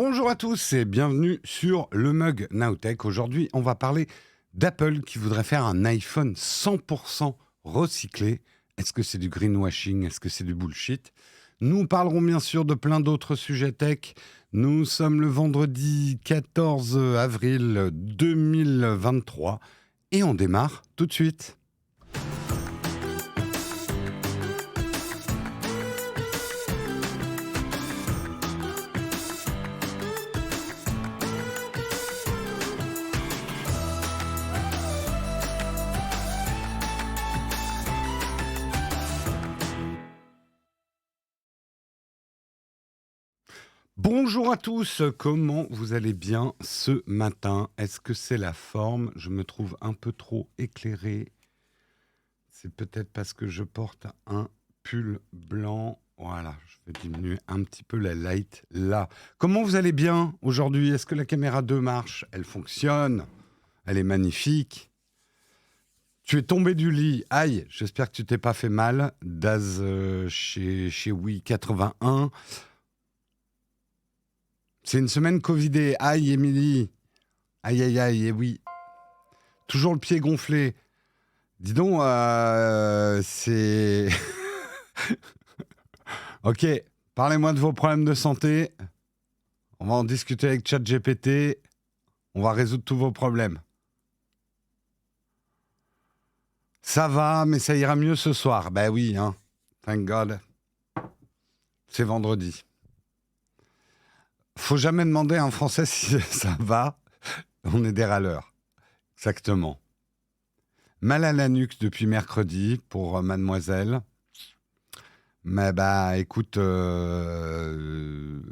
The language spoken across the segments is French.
Bonjour à tous et bienvenue sur le Mug Nowtech. Aujourd'hui, on va parler d'Apple qui voudrait faire un iPhone 100% recyclé. Est-ce que c'est du greenwashing? Est-ce que c'est du bullshit? Nous parlerons bien sûr de plein d'autres sujets tech. Nous sommes le vendredi 14 avril 2023 et on démarre tout de suite. Bonjour à tous, comment vous allez bien ce matin? Est-ce que c'est la forme? Je me trouve un peu trop éclairé. C'est peut-être parce que je porte un pull blanc. Voilà, je vais diminuer un petit peu la light là. Comment vous allez bien aujourd'hui? Est-ce que la caméra 2 marche? Elle fonctionne? Elle est magnifique. Tu es tombé du lit. Aïe, j'espère que tu t'es pas fait mal. Daz chez Wii 81. C'est une semaine Covidée. Aïe, Émilie. Aïe, aïe, aïe, et oui. Toujours le pied gonflé. Dis donc, c'est... Ok, parlez-moi de vos problèmes de santé. On va en discuter avec ChatGPT. On va résoudre tous vos problèmes. Ça va, mais ça ira mieux ce soir. Ben oui, hein. Thank God. C'est vendredi. Faut jamais demander à un Français si ça va. On est des râleurs. Exactement. Mal à la nuque depuis mercredi pour mademoiselle. Mais bah écoute, une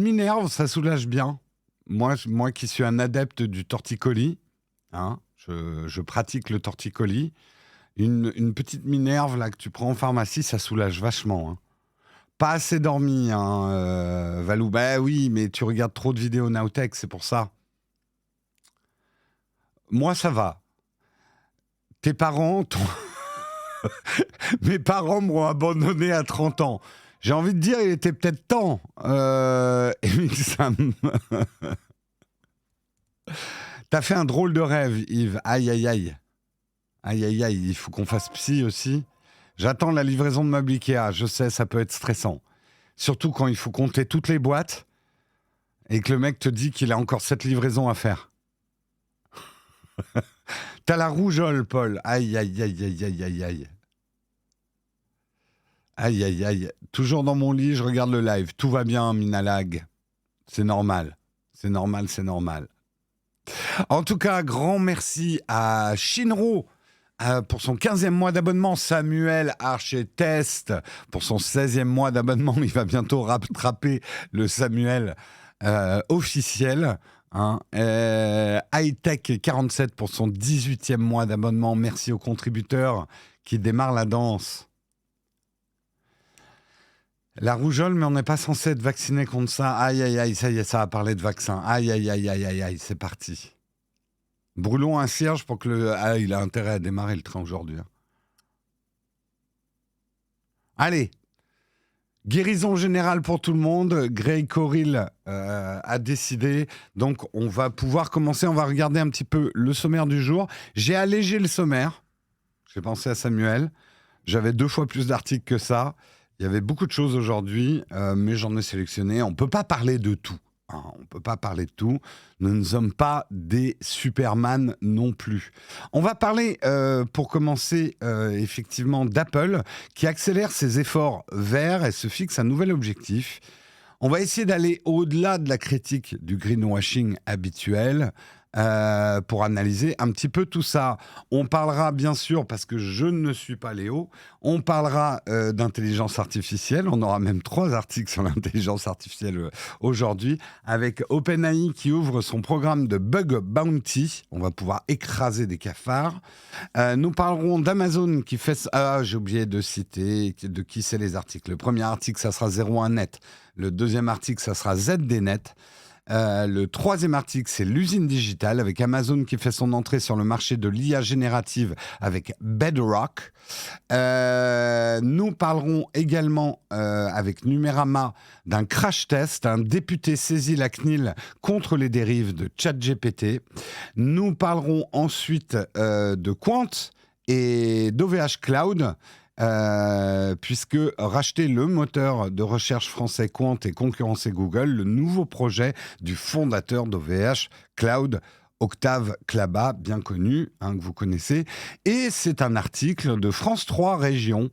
minerve, ça soulage bien. Moi qui suis un adepte du torticolis, hein, je pratique le torticolis. Une petite minerve là que tu prends en pharmacie, ça soulage vachement. Hein. Pas assez dormi, hein, Valou. Bah oui, mais tu regardes trop de vidéos Nowtech, c'est pour ça. Moi, ça va. Tes parents, mes parents m'ont abandonné à 30 ans. J'ai envie de dire, il était peut-être temps. Émile Sam. T'as fait un drôle de rêve, Yves. Aïe, aïe, aïe. Aïe, aïe, aïe. Il faut qu'on fasse psy aussi. J'attends la livraison de meubles Ikea. Je sais, ça peut être stressant. Surtout quand il faut compter toutes les boîtes et que le mec te dit qu'il a encore 7 livraisons à faire. T'as la rougeole, Paul. Aïe, aïe, aïe, aïe, aïe, aïe, aïe. Aïe, aïe, aïe. Toujours dans mon lit, je regarde le live. Tout va bien, Minalag. C'est normal. C'est normal, c'est normal. En tout cas, grand merci à Shinro pour son 15e mois d'abonnement. Samuel Archetest pour son 16e mois d'abonnement. Il va bientôt rattraper le Samuel officiel. Hein. Hightech 47 pour son 18e mois d'abonnement. Merci aux contributeurs qui démarrent la danse. La rougeole, mais on n'est pas censé être vacciné contre ça. Aïe, aïe, aïe, ça y est, ça a parlé de vaccin. Aïe, aïe, aïe, aïe, aïe, aïe, c'est parti. Brûlons un cierge pour que le... Ah, il a intérêt à démarrer le train aujourd'hui. Hein. Allez. Guérison générale pour tout le monde. Grey Coril a décidé. Donc, on va pouvoir commencer. On va regarder un petit peu le sommaire du jour. J'ai allégé le sommaire. J'ai pensé à Samuel. J'avais 2 fois plus d'articles que ça. Il y avait beaucoup de choses aujourd'hui, mais j'en ai sélectionné. On ne peut pas parler de tout. Hein, on ne peut pas parler de tout. Nous ne sommes pas des Superman non plus. On va parler, pour commencer, effectivement, d'Apple, qui accélère ses efforts verts et se fixe un nouvel objectif. On va essayer d'aller au-delà de la critique du greenwashing habituel. Pour analyser un petit peu tout ça. On parlera bien sûr, parce que je ne suis pas Léo, on parlera d'intelligence artificielle. On aura même 3 articles sur l'intelligence artificielle aujourd'hui, avec OpenAI qui ouvre son programme de Bug Bounty. On va pouvoir écraser des cafards. Nous parlerons d'Amazon qui fait... Ah, j'ai oublié de citer de qui c'est les articles. Le premier article, ça sera 01net. Le deuxième article, ça sera ZDNet. Le troisième article, c'est l'usine digitale, avec Amazon qui fait son entrée sur le marché de l'IA générative avec Bedrock. Nous parlerons également avec Numérama d'un crash test. Un député saisit la CNIL contre les dérives de ChatGPT. Nous parlerons ensuite de Quant et d'OVH Cloud. Puisque racheter le moteur de recherche français Quant et concurrencer Google, le nouveau projet du fondateur d'OVH Cloud, Octave Klaba, bien connu, que vous connaissez. Et c'est un article de France 3 Région,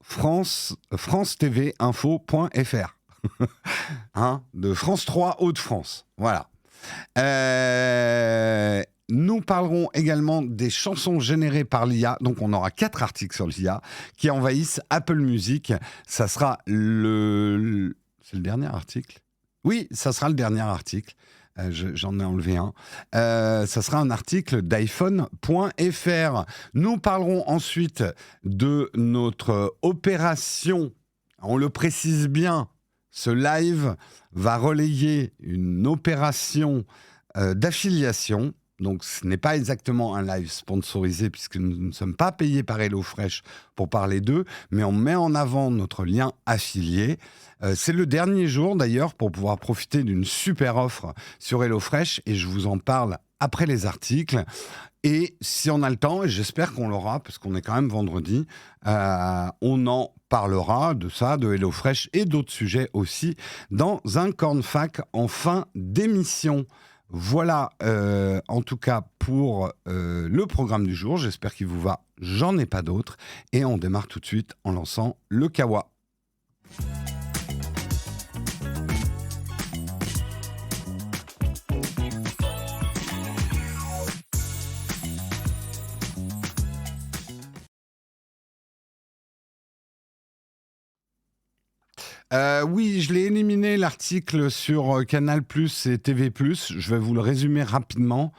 france-tv-info.fr. De France 3 Hauts-de-France. Voilà. Nous parlerons également des chansons générées par l'IA. Donc, on aura 4 articles sur l'IA qui envahissent Apple Music. Ça sera c'est le dernier article ? Oui, ça sera le dernier article. J'en ai enlevé un. Ça sera un article d'iPhone.fr. Nous parlerons ensuite de notre opération. On le précise bien, ce live va relayer une opération d'affiliation. Donc, ce n'est pas exactement un live sponsorisé puisque nous ne sommes pas payés par HelloFresh pour parler d'eux, mais on met en avant notre lien affilié. C'est le dernier jour d'ailleurs pour pouvoir profiter d'une super offre sur HelloFresh et je vous en parle après les articles. Et si on a le temps, et j'espère qu'on l'aura parce qu'on est quand même vendredi, on en parlera de ça, de HelloFresh et d'autres sujets aussi dans un Cornfac en fin d'émission. Voilà, en tout cas pour le programme du jour. J'espère qu'il vous va. J'en ai pas d'autres. Et on démarre tout de suite en lançant le Kawa. Oui, je l'ai éliminé, l'article sur Canal+ et TV+. Je vais vous le résumer rapidement.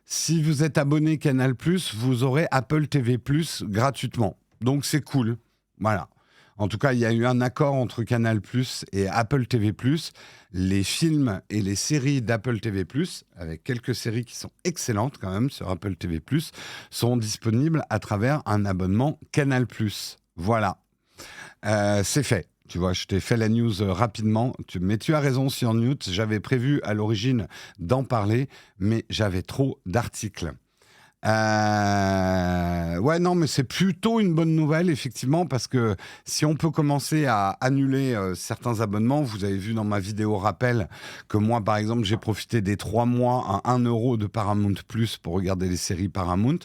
Si vous êtes abonné Canal+, vous aurez Apple TV+ gratuitement. Donc, c'est cool. Voilà. En tout cas, il y a eu un accord entre Canal+ et Apple TV+. Les films et les séries d'Apple TV+, avec quelques séries qui sont excellentes quand même sur Apple TV+, sont disponibles à travers un abonnement Canal+. Voilà. C'est fait. Tu vois, je t'ai fait la news rapidement. Mais tu as raison sur Newt. J'avais prévu à l'origine d'en parler, mais j'avais trop d'articles. Ouais, non, mais c'est plutôt une bonne nouvelle, effectivement, parce que si on peut commencer à annuler certains abonnements, vous avez vu dans ma vidéo rappel que moi, par exemple, j'ai profité des 3 mois à 1 € de Paramount Plus pour regarder les séries Paramount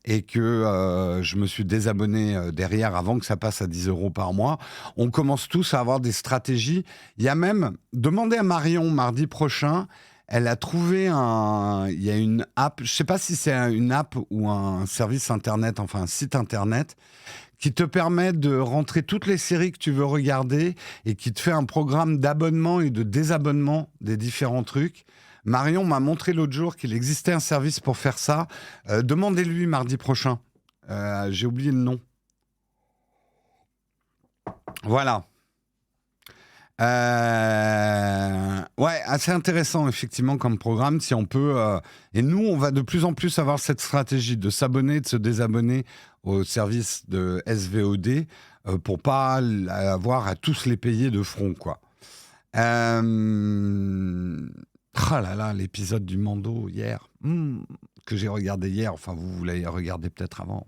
et que je me suis désabonné derrière avant que ça passe à 10 € par mois. On commence tous à avoir des stratégies. Il y a même, demandez à Marion mardi prochain. Elle a trouvé il y a une app, je ne sais pas si c'est une app ou un service internet, enfin un site internet, qui te permet de rentrer toutes les séries que tu veux regarder et qui te fait un programme d'abonnement et de désabonnement des différents trucs. Marion m'a montré l'autre jour qu'il existait un service pour faire ça. Demandez-lui mardi prochain. J'ai oublié le nom. Voilà. Ouais, assez intéressant effectivement comme programme si on peut. Et nous, on va de plus en plus avoir cette stratégie de s'abonner, de se désabonner au service de SVOD pour pas avoir à tous les payer de front, quoi. Ah là là, l'épisode du Mando hier, que j'ai regardé hier. Enfin, vous l'avez regardé peut-être avant.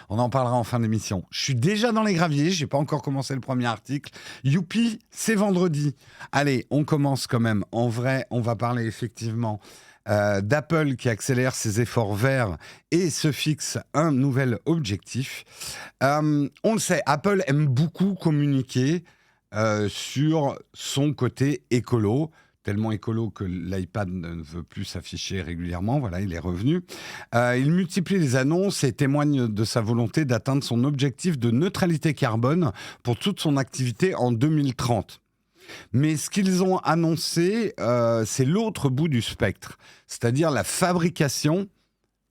On en parlera en fin d'émission. Je suis déjà dans les graviers, j'ai pas encore commencé le premier article. Youpi, c'est vendredi. Allez, on commence quand même. En vrai, on va parler effectivement d'Apple qui accélère ses efforts verts et se fixe un nouvel objectif. On le sait, Apple aime beaucoup communiquer sur son côté écolo. Tellement écolo que l'iPad ne veut plus s'afficher régulièrement. Voilà, il est revenu. Il multiplie les annonces et témoigne de sa volonté d'atteindre son objectif de neutralité carbone pour toute son activité en 2030. Mais ce qu'ils ont annoncé, c'est l'autre bout du spectre, c'est-à-dire la fabrication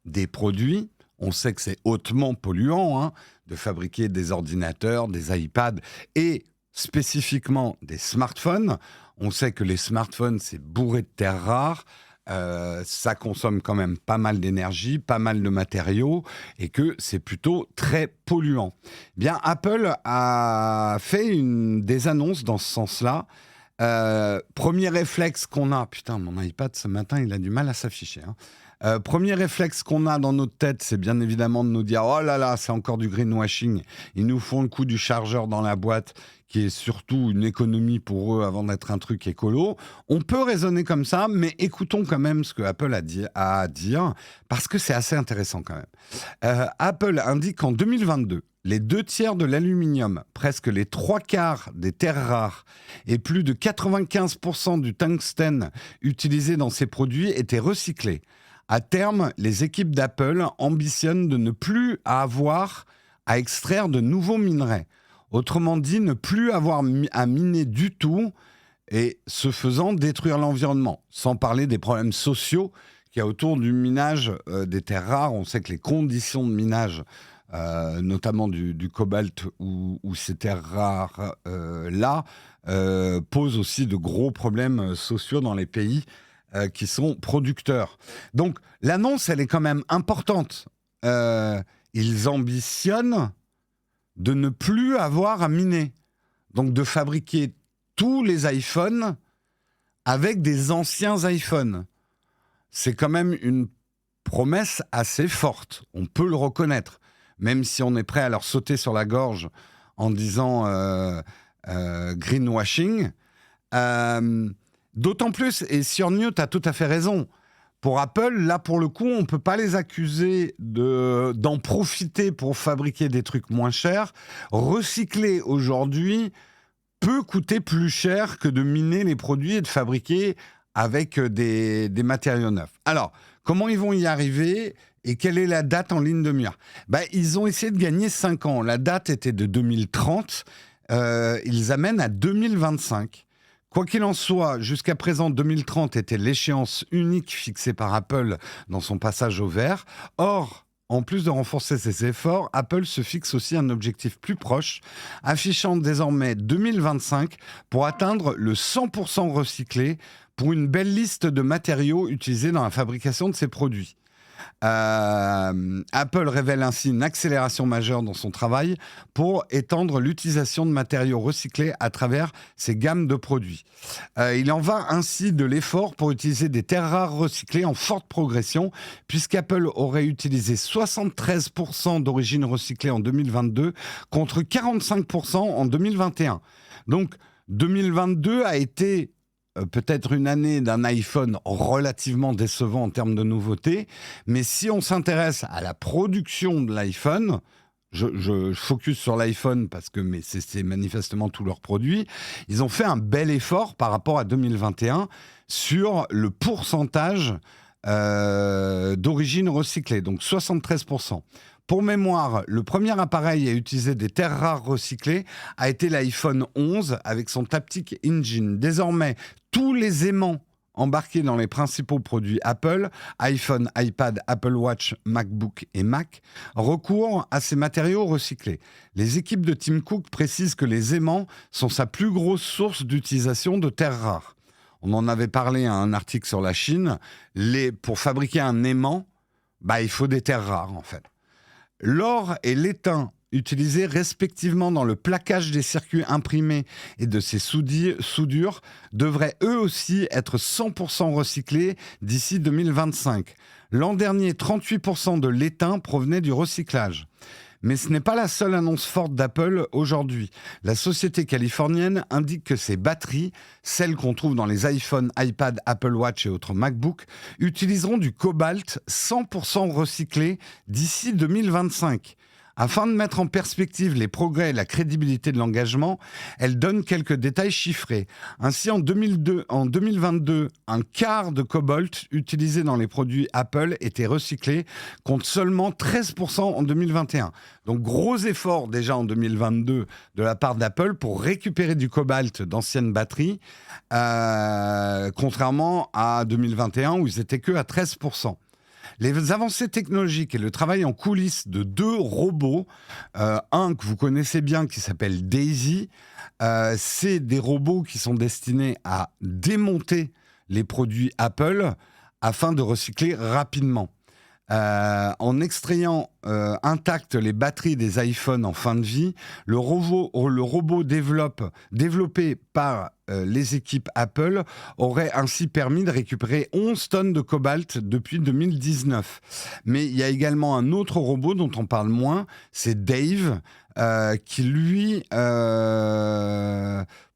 des produits. On sait que c'est hautement polluant de fabriquer des ordinateurs, des iPads et spécifiquement des smartphones. On sait que les smartphones, c'est bourré de terres rares. Ça consomme quand même pas mal d'énergie, pas mal de matériaux et que c'est plutôt très polluant. Bien, Apple a fait des annonces dans ce sens-là. Premier réflexe qu'on a... Putain, mon iPad ce matin, il a du mal à s'afficher. Premier réflexe qu'on a dans notre tête, c'est bien évidemment de nous dire « Oh là là, c'est encore du greenwashing. Ils nous font le coup du chargeur dans la boîte, qui est surtout une économie pour eux avant d'être un truc écolo. » On peut raisonner comme ça, mais écoutons quand même ce que Apple a à dire, parce que c'est assez intéressant quand même. Apple indique qu'en 2022, les 2/3 de l'aluminium, presque les 3/4 des terres rares et plus de 95% du tungstène utilisé dans ces produits étaient recyclés. À terme, les équipes d'Apple ambitionnent de ne plus avoir à extraire de nouveaux minerais. Autrement dit, ne plus avoir à miner du tout et, ce faisant, détruire l'environnement. Sans parler des problèmes sociaux qu'il y a autour du minage des terres rares. On sait que les conditions de minage, notamment du cobalt ou ces terres rares là, posent aussi de gros problèmes sociaux dans les pays qui sont producteurs. Donc, l'annonce, elle est quand même importante. Ils ambitionnent de ne plus avoir à miner. Donc, de fabriquer tous les iPhones avec des anciens iPhones. C'est quand même une promesse assez forte. On peut le reconnaître. Même si on est prêt à leur sauter sur la gorge en disant greenwashing. D'autant plus, et Cyrnio, tu as tout à fait raison, pour Apple, là, pour le coup, on ne peut pas les accuser d'en profiter pour fabriquer des trucs moins chers. Recycler, aujourd'hui, peut coûter plus cher que de miner les produits et de fabriquer avec des matériaux neufs. Alors, comment ils vont y arriver et quelle est la date en ligne de mire ? Ils ont essayé de gagner 5 ans. La date était de 2030. Ils amènent à 2025. Quoi qu'il en soit, jusqu'à présent, 2030 était l'échéance unique fixée par Apple dans son passage au vert. Or, en plus de renforcer ses efforts, Apple se fixe aussi un objectif plus proche, affichant désormais 2025 pour atteindre le 100% recyclé pour une belle liste de matériaux utilisés dans la fabrication de ses produits. Apple révèle ainsi une accélération majeure dans son travail pour étendre l'utilisation de matériaux recyclés à travers ses gammes de produits. Il en va ainsi de l'effort pour utiliser des terres rares recyclées en forte progression, puisqu'Apple aurait utilisé 73% d'origine recyclée en 2022 contre 45% en 2021. Donc 2022 a été peut-être une année d'un iPhone relativement décevant en termes de nouveautés, mais si on s'intéresse à la production de l'iPhone, je focus sur l'iPhone parce que c'est manifestement tous leurs produits, ils ont fait un bel effort par rapport à 2021 sur le pourcentage d'origine recyclée, donc 73%. Pour mémoire, le premier appareil à utiliser des terres rares recyclées a été l'iPhone 11 avec son Taptic Engine. Désormais, tous les aimants embarqués dans les principaux produits Apple, iPhone, iPad, Apple Watch, MacBook et Mac, recourent à ces matériaux recyclés. Les équipes de Tim Cook précisent que les aimants sont sa plus grosse source d'utilisation de terres rares. On en avait parlé à un article sur la Chine. Pour fabriquer un aimant, il faut des terres rares en fait. L'or et l'étain, utilisés respectivement dans le plaquage des circuits imprimés et de ces soudures, devraient eux aussi être 100% recyclés d'ici 2025. L'an dernier, 38% de l'étain provenait du recyclage. Mais ce n'est pas la seule annonce forte d'Apple aujourd'hui. La société californienne indique que ses batteries, celles qu'on trouve dans les iPhone, iPad, Apple Watch et autres MacBook, utiliseront du cobalt 100% recyclé d'ici 2025. Afin de mettre en perspective les progrès et la crédibilité de l'engagement, elle donne quelques détails chiffrés. Ainsi, en 2022, un quart de cobalt utilisé dans les produits Apple était recyclé, contre seulement 13% en 2021. Donc, gros effort déjà en 2022 de la part d'Apple pour récupérer du cobalt d'anciennes batteries, contrairement à 2021 où ils étaient que à 13%. Les avancées technologiques et le travail en coulisses de 2 robots, un que vous connaissez bien qui s'appelle Daisy, c'est des robots qui sont destinés à démonter les produits Apple afin de recycler rapidement. En extrayant intactes les batteries des iPhones en fin de vie, le robot développé par les équipes Apple aurait ainsi permis de récupérer 11 tonnes de cobalt depuis 2019. Mais il y a également un autre robot dont on parle moins, c'est Dave, qui lui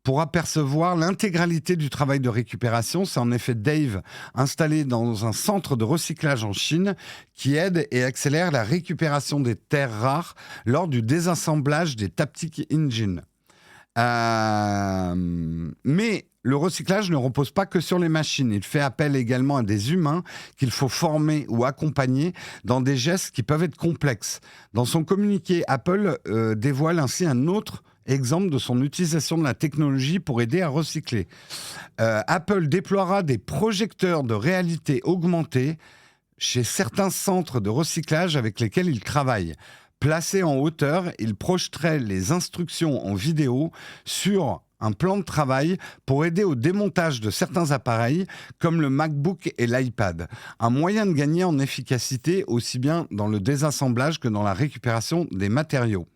pourra percevoir l'intégralité du travail de récupération. C'est en effet Dave, installé dans un centre de recyclage en Chine, qui aide et accélère la récupération des terres rares lors du désassemblage des Taptic Engine. Mais le recyclage ne repose pas que sur les machines. Il fait appel également à des humains qu'il faut former ou accompagner dans des gestes qui peuvent être complexes. Dans son communiqué, Apple dévoile ainsi un autre exemple de son utilisation de la technologie pour aider à recycler. Apple déploiera des projecteurs de réalité augmentée chez certains centres de recyclage avec lesquels il travaille. Placé en hauteur, il projeterait les instructions en vidéo sur un plan de travail pour aider au démontage de certains appareils comme le MacBook et l'iPad. Un moyen de gagner en efficacité aussi bien dans le désassemblage que dans la récupération des matériaux.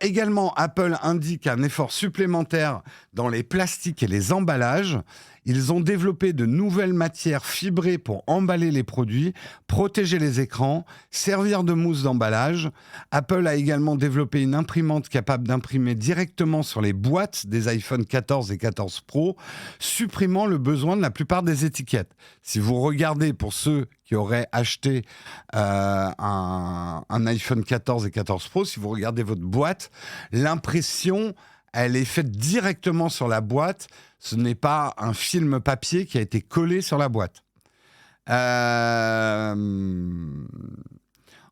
Également, Apple indique un effort supplémentaire dans les plastiques et les emballages. Ils ont développé de nouvelles matières fibrées pour emballer les produits, protéger les écrans, servir de mousse d'emballage. Apple a également développé une imprimante capable d'imprimer directement sur les boîtes des iPhone 14 et 14 Pro, supprimant le besoin de la plupart des étiquettes. Si vous regardez, pour ceux qui auraient acheté un iPhone 14 et 14 Pro, si vous regardez votre boîte, l'impression, elle est faite directement sur la boîte. Ce n'est pas un film papier qui a été collé sur la boîte.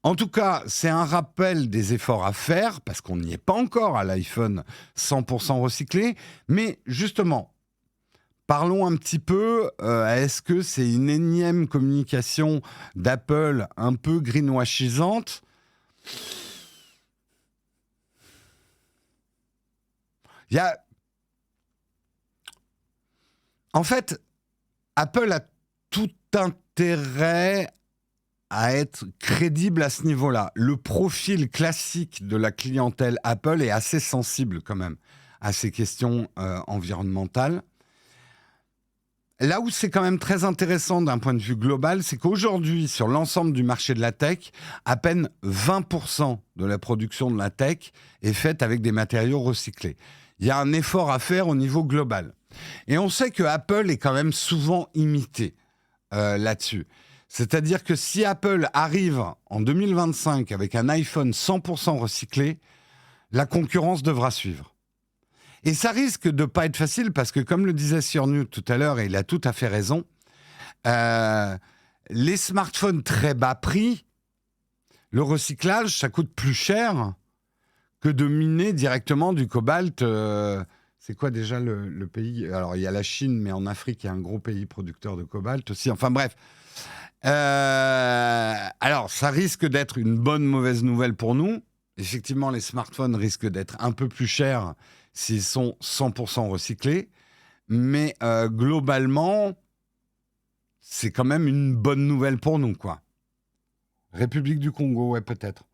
En tout cas, c'est un rappel des efforts à faire, parce qu'on n'y est pas encore à l'iPhone 100% recyclé. Mais justement, parlons un petit peu, est-ce que c'est une énième communication d'Apple un peu greenwashisante ? En fait, Apple a tout intérêt à être crédible à ce niveau-là. Le profil classique de la clientèle Apple est assez sensible quand même à ces questions environnementales. Là où c'est quand même très intéressant d'un point de vue global, c'est qu'aujourd'hui, sur l'ensemble du marché de la tech, à peine 20% de la production de la tech est faite avec des matériaux recyclés. Il y a un effort à faire au niveau global. Et on sait que Apple est quand même souvent imité là-dessus. C'est-à-dire que si Apple arrive en 2025 avec un iPhone 100% recyclé, la concurrence devra suivre. Et ça risque de ne pas être facile parce que, comme le disait Cyrnu tout à l'heure, et il a tout à fait raison, les smartphones très bas prix, le recyclage, ça coûte plus cher que de miner directement du cobalt. C'est quoi déjà le pays ? Alors, il y a la Chine, mais en Afrique, il y a un gros pays producteur de cobalt aussi. Enfin, bref. Alors, ça risque d'être une bonne mauvaise nouvelle pour nous. Effectivement, les smartphones risquent d'être un peu plus chers s'ils sont 100% recyclés. Mais globalement, c'est quand même une bonne nouvelle pour nous, quoi. République du Congo, ouais, peut-être.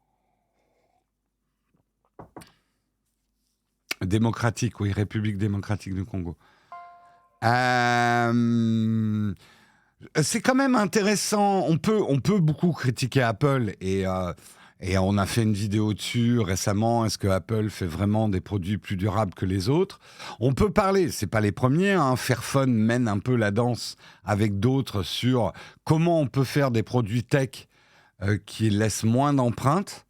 Démocratique, oui, République démocratique du Congo. C'est quand même intéressant. On peut beaucoup critiquer Apple et on a fait une vidéo dessus récemment. Est-ce que Apple fait vraiment des produits plus durables que les autres ? On peut parler, c'est pas les premiers. Fairphone mène un peu la danse avec d'autres sur comment on peut faire des produits tech qui laissent moins d'empreintes.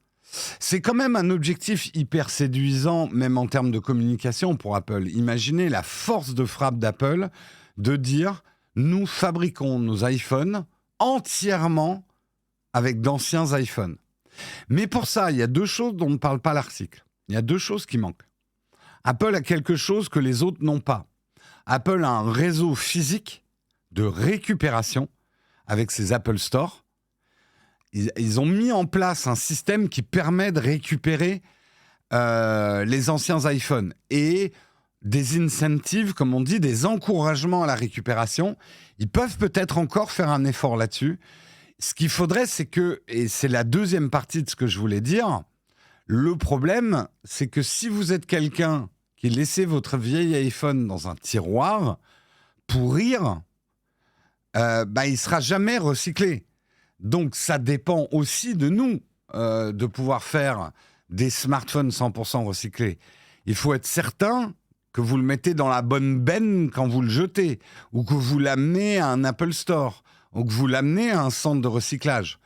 C'est quand même un objectif hyper séduisant, même en termes de communication pour Apple. Imaginez la force de frappe d'Apple de dire « Nous fabriquons nos iPhones entièrement avec d'anciens iPhones ». Mais pour ça, il y a deux choses dont ne parle pas l'article. Il y a deux choses qui manquent. Apple a quelque chose que les autres n'ont pas. Apple a un réseau physique de récupération avec ses Apple Store ils ont mis en place un système qui permet de récupérer les anciens iPhones et des incentives, comme on dit, des encouragements à la récupération. Ils peuvent peut-être encore faire un effort là-dessus. Ce qu'il faudrait, c'est que, et c'est la deuxième partie de ce que je voulais dire, le problème, c'est que si vous êtes quelqu'un qui laissez votre vieil iPhone dans un tiroir, pourrir, il ne sera jamais recyclé. Donc, ça dépend aussi de nous de pouvoir faire des smartphones 100% recyclés. Il faut être certain que vous le mettez dans la bonne benne quand vous le jetez, ou que vous l'amenez à un Apple Store, ou que vous l'amenez à un centre de recyclage.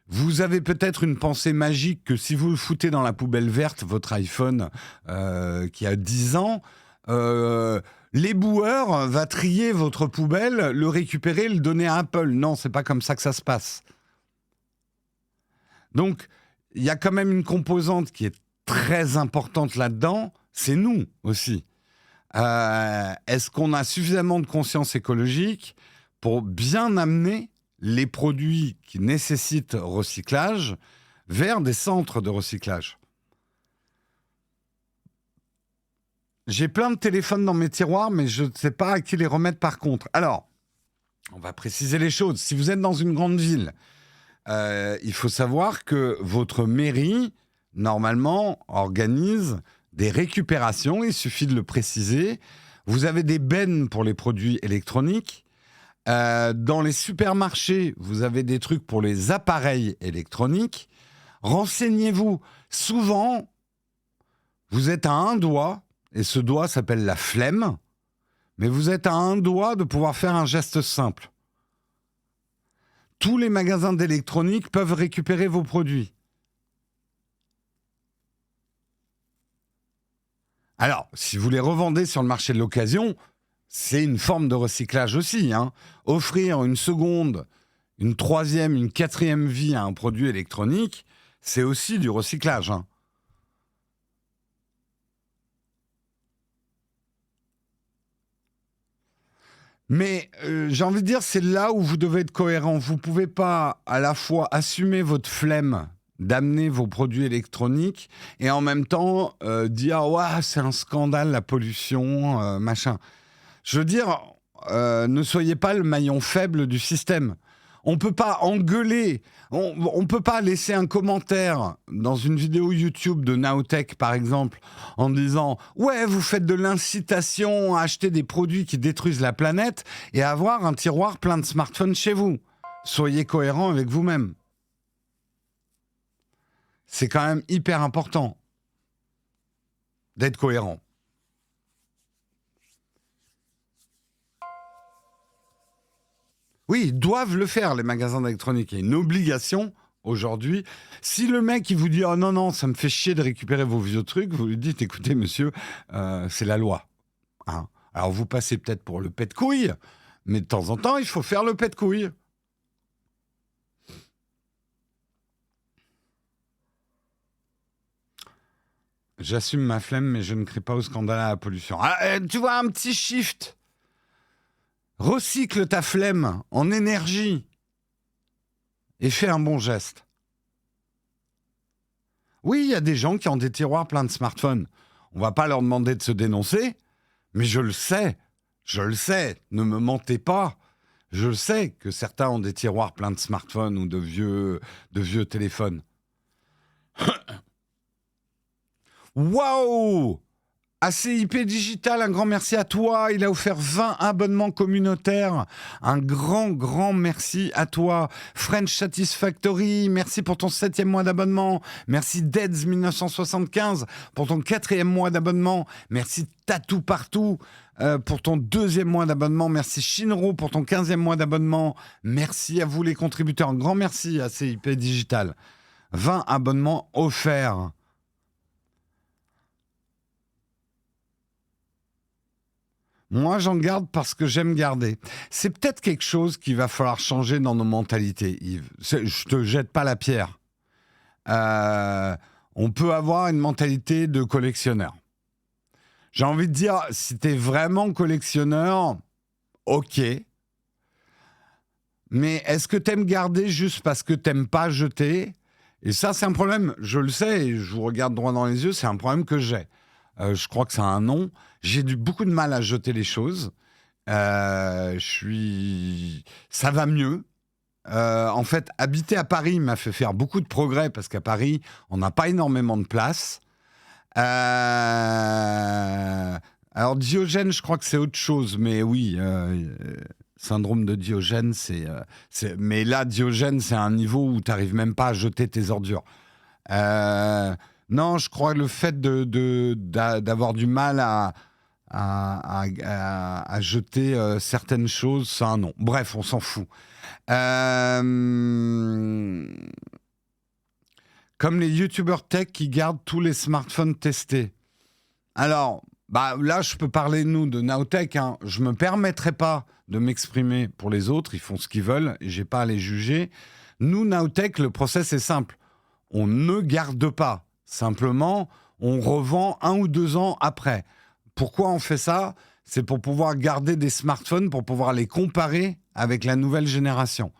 Vous avez peut-être une pensée magique que si vous le foutez dans la poubelle verte, votre iPhone qui a 10 ans, l'éboueur va trier votre poubelle, le récupérer, le donner à Apple. Non, c'est pas comme ça que ça se passe. Donc, il y a quand même une composante qui est très importante là-dedans, c'est nous aussi. Est-ce qu'on a suffisamment de conscience écologique pour bien amener les produits qui nécessitent recyclage vers des centres de recyclage? J'ai plein de téléphones dans mes tiroirs, mais je ne sais pas à qui les remettre par contre. Alors, on va préciser les choses. Si vous êtes dans une grande ville, il faut savoir que votre mairie, normalement, organise des récupérations. Il suffit de le préciser. Vous avez des bennes pour les produits électroniques. Dans les supermarchés, vous avez des trucs pour les appareils électroniques. Renseignez-vous. Souvent, vous êtes à un doigt, et ce doigt s'appelle la flemme, mais vous êtes à un doigt de pouvoir faire un geste simple. Tous les magasins d'électronique peuvent récupérer vos produits. Alors, si vous les revendez sur le marché de l'occasion, c'est une forme de recyclage aussi. Offrir une seconde, une troisième, une quatrième vie à un produit électronique, c'est aussi du recyclage. Mais j'ai envie de dire, c'est là où vous devez être cohérent. Vous ne pouvez pas à la fois assumer votre flemme d'amener vos produits électroniques et en même temps dire « ouais, c'est un scandale, la pollution, machin ». Je veux dire, ne soyez pas le maillon faible du système. On ne peut pas engueuler, on ne peut pas laisser un commentaire dans une vidéo YouTube de Nowtech, par exemple, en disant « ouais, vous faites de l'incitation à acheter des produits qui détruisent la planète et avoir un tiroir plein de smartphones chez vous. Soyez cohérent avec vous-même. » C'est quand même hyper important d'être cohérent. Oui, ils doivent le faire, les magasins d'électronique. Il y a une obligation aujourd'hui. Si le mec il vous dit « oh non, non, ça me fait chier de récupérer vos vieux trucs », vous lui dites « écoutez, monsieur, c'est la loi. » Alors, vous passez peut-être pour le pète-couille, mais de temps en temps, il faut faire le pète-couille. J'assume ma flemme, mais je ne crie pas au scandale à la pollution. Tu vois, un petit shift. Recycle ta flemme en énergie et fais un bon geste. Oui, il y a des gens qui ont des tiroirs pleins de smartphones. On va pas leur demander de se dénoncer, mais je le sais, ne me mentez pas. Je le sais que certains ont des tiroirs pleins de smartphones ou de vieux téléphones. Waouh! ACIP Digital, un grand merci à toi. Il a offert 20 abonnements communautaires. Un grand, grand merci à toi. French Satisfactory, merci pour ton 7e mois d'abonnement. Merci Deads 1975 pour ton 4e mois d'abonnement. Merci Tatou Partout pour ton 2e mois d'abonnement. Merci Shinro pour ton 15e mois d'abonnement. Merci à vous les contributeurs. Un grand merci à ACIP Digital. 20 abonnements offerts. Moi, j'en garde parce que j'aime garder. C'est peut-être quelque chose qu'il va falloir changer dans nos mentalités, Yves. Je te jette pas la pierre. On peut avoir une mentalité de collectionneur. J'ai envie de dire, si t'es vraiment collectionneur, ok. Mais est-ce que t'aimes garder juste parce que t'aimes pas jeter? Et ça, c'est un problème, je le sais, et je vous regarde droit dans les yeux, c'est un problème que j'ai. Je crois que ça a un nom. J'ai beaucoup de mal à jeter les choses. Ça va mieux. En fait, habiter à Paris m'a fait faire beaucoup de progrès parce qu'à Paris, on n'a pas énormément de place. Alors, Diogène, je crois que c'est autre chose, mais oui, syndrome de Diogène, mais là, Diogène, c'est un niveau où tu n'arrives même pas à jeter tes ordures. Non, je crois que le fait d'avoir du mal à jeter certaines choses, ça a un nom. Bref, on s'en fout. Comme les youtubeurs tech qui gardent tous les smartphones testés. Alors, là, je peux parler, nous, de Nowtech. Hein. Je ne me permettrai pas de m'exprimer pour les autres. Ils font ce qu'ils veulent et je n'ai pas à les juger. Nous, Nowtech, le process est simple. On ne garde pas. Simplement, on revend 1 ou 2 ans après. Pourquoi on fait ça? C'est pour pouvoir garder des smartphones, pour pouvoir les comparer avec la nouvelle génération.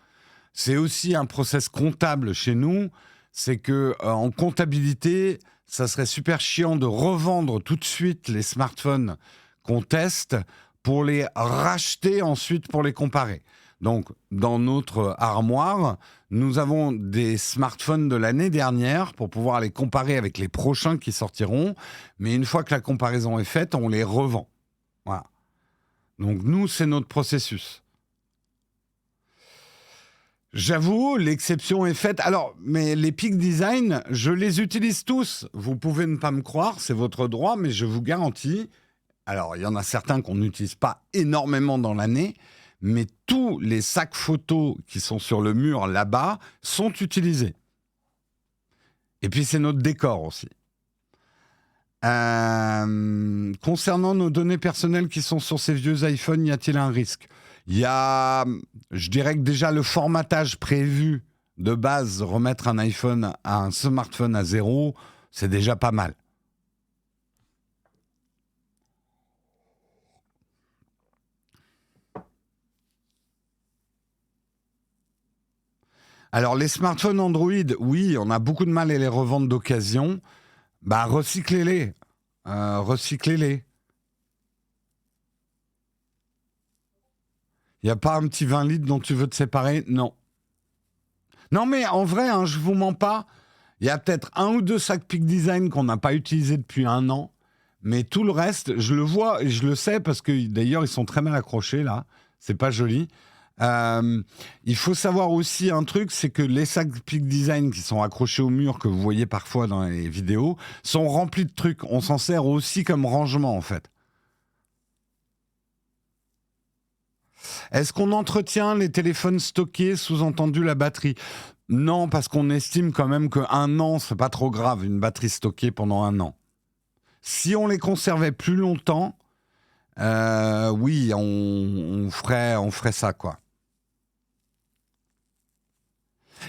C'est aussi un process comptable chez nous. C'est qu'en comptabilité, ça serait super chiant de revendre tout de suite les smartphones qu'on teste pour les racheter ensuite pour les comparer. Donc, dans notre armoire, nous avons des smartphones de l'année dernière pour pouvoir les comparer avec les prochains qui sortiront. Mais une fois que la comparaison est faite, on les revend. Voilà. Donc, nous, c'est notre processus. J'avoue, l'exception est faite. Alors, mais les Peak Design, je les utilise tous. Vous pouvez ne pas me croire, c'est votre droit, mais je vous garantis. Alors, il y en a certains qu'on n'utilise pas énormément dans l'année, mais tous les sacs photos qui sont sur le mur là-bas sont utilisés. Et puis, c'est notre décor aussi. Concernant nos données personnelles qui sont sur ces vieux iPhones, y a-t-il un risque? Il y a, je dirais que déjà le formatage prévu de base, remettre un iPhone à un smartphone à 0, c'est déjà pas mal. Alors les smartphones Android, oui, on a beaucoup de mal à les revendre d'occasion. Recyclez-les. Recyclez-les. Il n'y a pas un petit 20 litres dont tu veux te séparer? Non. Non, mais en vrai, je ne vous mens pas. Il y a peut-être 1 ou 2 sacs Peak Design qu'on n'a pas utilisés depuis 1 an. Mais tout le reste, je le vois et je le sais parce que d'ailleurs, ils sont très mal accrochés là. C'est pas joli. Il faut savoir aussi un truc, c'est que les sacs Peak Design qui sont accrochés au mur, que vous voyez parfois dans les vidéos, sont remplis de trucs. On s'en sert aussi comme rangement en fait. Est-ce qu'on entretient les téléphones stockés, sous-entendu la batterie? Non, parce qu'on estime quand même qu'1 an, c'est pas trop grave, une batterie stockée pendant 1 an. Si on les conservait plus longtemps, oui, on ferait ça, quoi.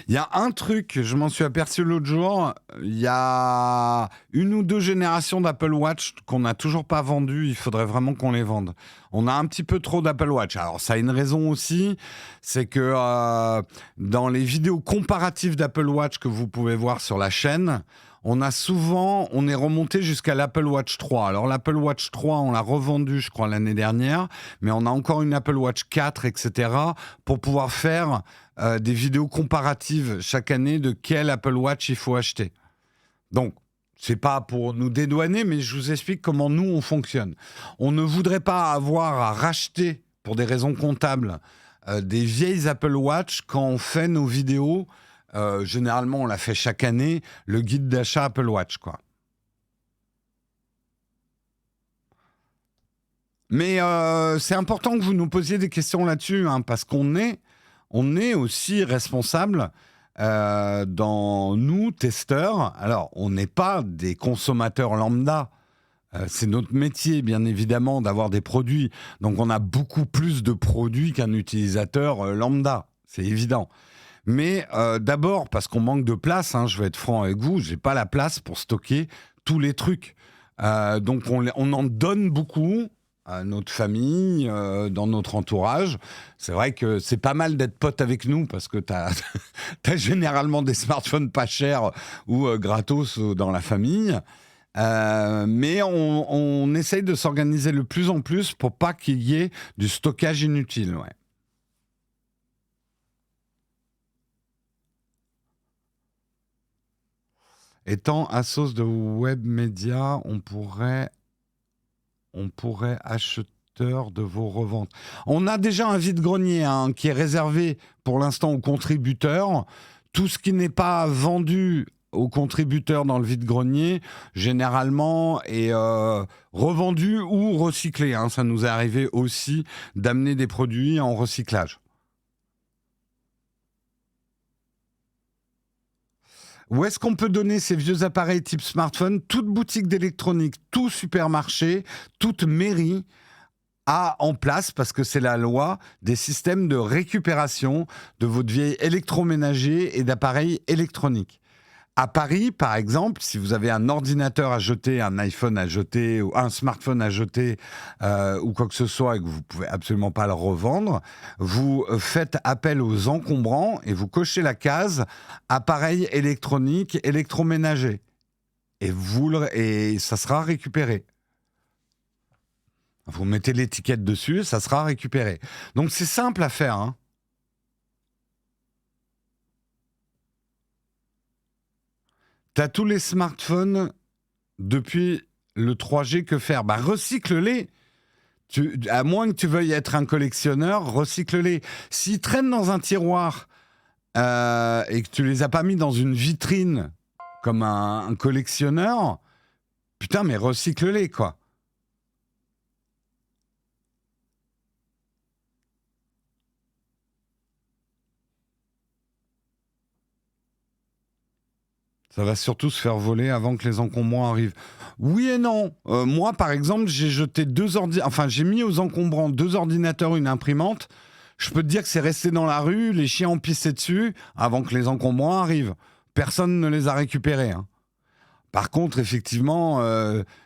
Il y a un truc, je m'en suis aperçu l'autre jour, il y a 1 ou 2 générations d'Apple Watch qu'on n'a toujours pas vendues, il faudrait vraiment qu'on les vende. On a un petit peu trop d'Apple Watch. Alors ça a une raison aussi, c'est que dans les vidéos comparatives d'Apple Watch que vous pouvez voir sur la chaîne, on est remonté jusqu'à l'Apple Watch 3. Alors l'Apple Watch 3, on l'a revendu, je crois, l'année dernière, mais on a encore une Apple Watch 4, etc., pour pouvoir faire des vidéos comparatives chaque année de quel Apple Watch il faut acheter. Donc, c'est pas pour nous dédouaner, mais je vous explique comment nous, on fonctionne. On ne voudrait pas avoir à racheter, pour des raisons comptables, des vieilles Apple Watch quand on fait nos vidéos. Généralement, on l'a fait chaque année, le guide d'achat Apple Watch, quoi. Mais c'est important que vous nous posiez des questions là-dessus, parce qu'on est aussi responsable dans nous, testeurs. Alors, on n'est pas des consommateurs lambda. C'est notre métier, bien évidemment, d'avoir des produits. Donc, on a beaucoup plus de produits qu'un utilisateur lambda. C'est évident. Mais d'abord, parce qu'on manque de place, je vais être franc avec vous, j'ai pas la place pour stocker tous les trucs. Donc on en donne beaucoup à notre famille, dans notre entourage. C'est vrai que c'est pas mal d'être pote avec nous parce que t'as généralement des smartphones pas chers ou gratos dans la famille. Mais on essaye de s'organiser le plus en plus pour pas qu'il y ait du stockage inutile. Ouais. Étant Asos de Webmedia, on pourrait acheteur de vos reventes. On a déjà un vide-grenier qui est réservé pour l'instant aux contributeurs. Tout ce qui n'est pas vendu aux contributeurs dans le vide-grenier, généralement, est revendu ou recyclé. Ça nous est arrivé aussi d'amener des produits en recyclage. Où est-ce qu'on peut donner ces vieux appareils type smartphone? Toute boutique d'électronique, tout supermarché, toute mairie a en place, parce que c'est la loi, des systèmes de récupération de votre vieil électroménager et d'appareils électroniques. À Paris, par exemple, si vous avez un ordinateur à jeter, un iPhone à jeter ou un smartphone à jeter ou quoi que ce soit et que vous ne pouvez absolument pas le revendre, vous faites appel aux encombrants et vous cochez la case appareil électronique, électroménager. Et ça sera récupéré. Vous mettez l'étiquette dessus, ça sera récupéré. Donc c'est simple à faire, hein. T'as tous les smartphones depuis le 3G, que faire? Recycle-les. À moins que tu veuilles être un collectionneur, recycle-les. S'ils traînent dans un tiroir et que tu les as pas mis dans une vitrine comme un collectionneur, putain, mais recycle-les, quoi. Ça va surtout se faire voler avant que les encombrants arrivent. Oui et non. Moi, par exemple, j'ai jeté j'ai mis aux encombrants 2 ordinateurs, une imprimante. Je peux te dire que c'est resté dans la rue, les chiens ont pissé dessus avant que les encombrants arrivent. Personne ne les a récupérés. Par contre, effectivement,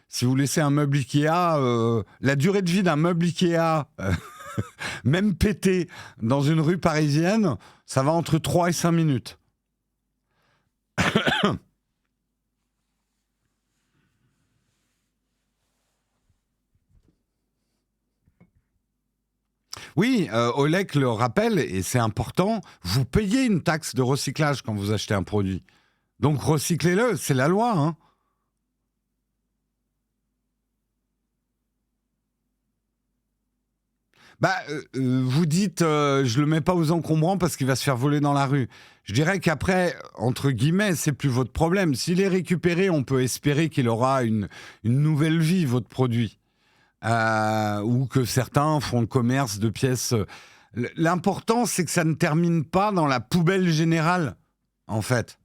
si vous laissez un meuble Ikea, la durée de vie d'un meuble Ikea, même pété dans une rue parisienne, ça va entre 3 et 5 minutes. Oui, Olek le rappelle, et c'est important, vous payez une taxe de recyclage quand vous achetez un produit. Donc recyclez-le, c'est la loi, hein. Vous dites, je le mets pas aux encombrants parce qu'il va se faire voler dans la rue. Je dirais qu'après, entre guillemets, c'est plus votre problème. S'il est récupéré, on peut espérer qu'il aura une nouvelle vie, votre produit. Ou que certains font le commerce de pièces. L'important, c'est que ça ne termine pas dans la poubelle générale, en fait.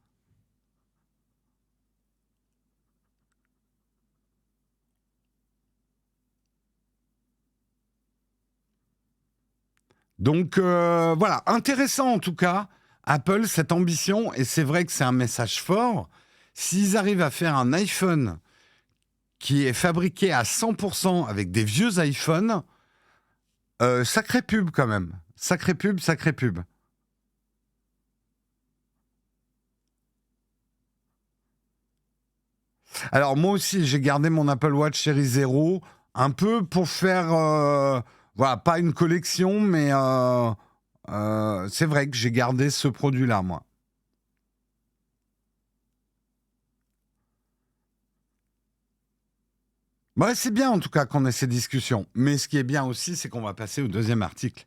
Donc voilà, intéressant en tout cas, Apple, cette ambition, et c'est vrai que c'est un message fort. S'ils arrivent à faire un iPhone qui est fabriqué à 100% avec des vieux iPhones, sacré pub quand même. Sacré pub, sacré pub. Alors moi aussi, j'ai gardé mon Apple Watch Série 0 un peu pour faire, voilà, pas une collection, mais c'est vrai que j'ai gardé ce produit-là, moi. Ouais, c'est bien en tout cas qu'on ait ces discussions. Mais ce qui est bien aussi, c'est qu'on va passer au deuxième article.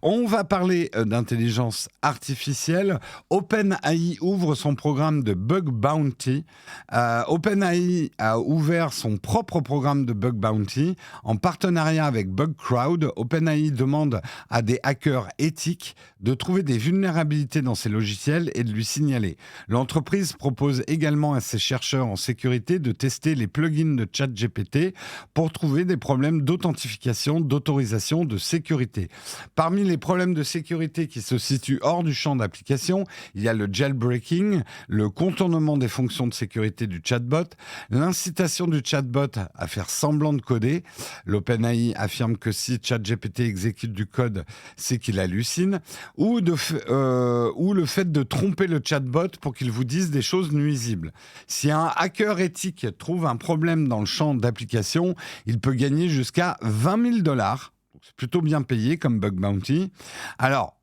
On va parler d'intelligence artificielle. OpenAI ouvre son programme de Bug Bounty. OpenAI a ouvert son propre programme de Bug Bounty en partenariat avec BugCrowd. OpenAI demande à des hackers éthiques de trouver des vulnérabilités dans ses logiciels et de lui signaler. L'entreprise propose également à ses chercheurs en sécurité de tester les plugins de ChatGPT sécurité pour trouver des problèmes d'authentification, d'autorisation, de sécurité. Parmi les problèmes de sécurité qui se situent hors du champ d'application, il y a le jailbreaking, le contournement des fonctions de sécurité du chatbot, l'incitation du chatbot à faire semblant de coder. L'OpenAI affirme que si ChatGPT exécute du code, c'est qu'il hallucine, ou le fait de tromper le chatbot pour qu'il vous dise des choses nuisibles. Si un hacker éthique trouve un problème dans le champ d'application, il peut gagner jusqu'à $20 000. C'est plutôt bien payé comme bug bounty. Alors,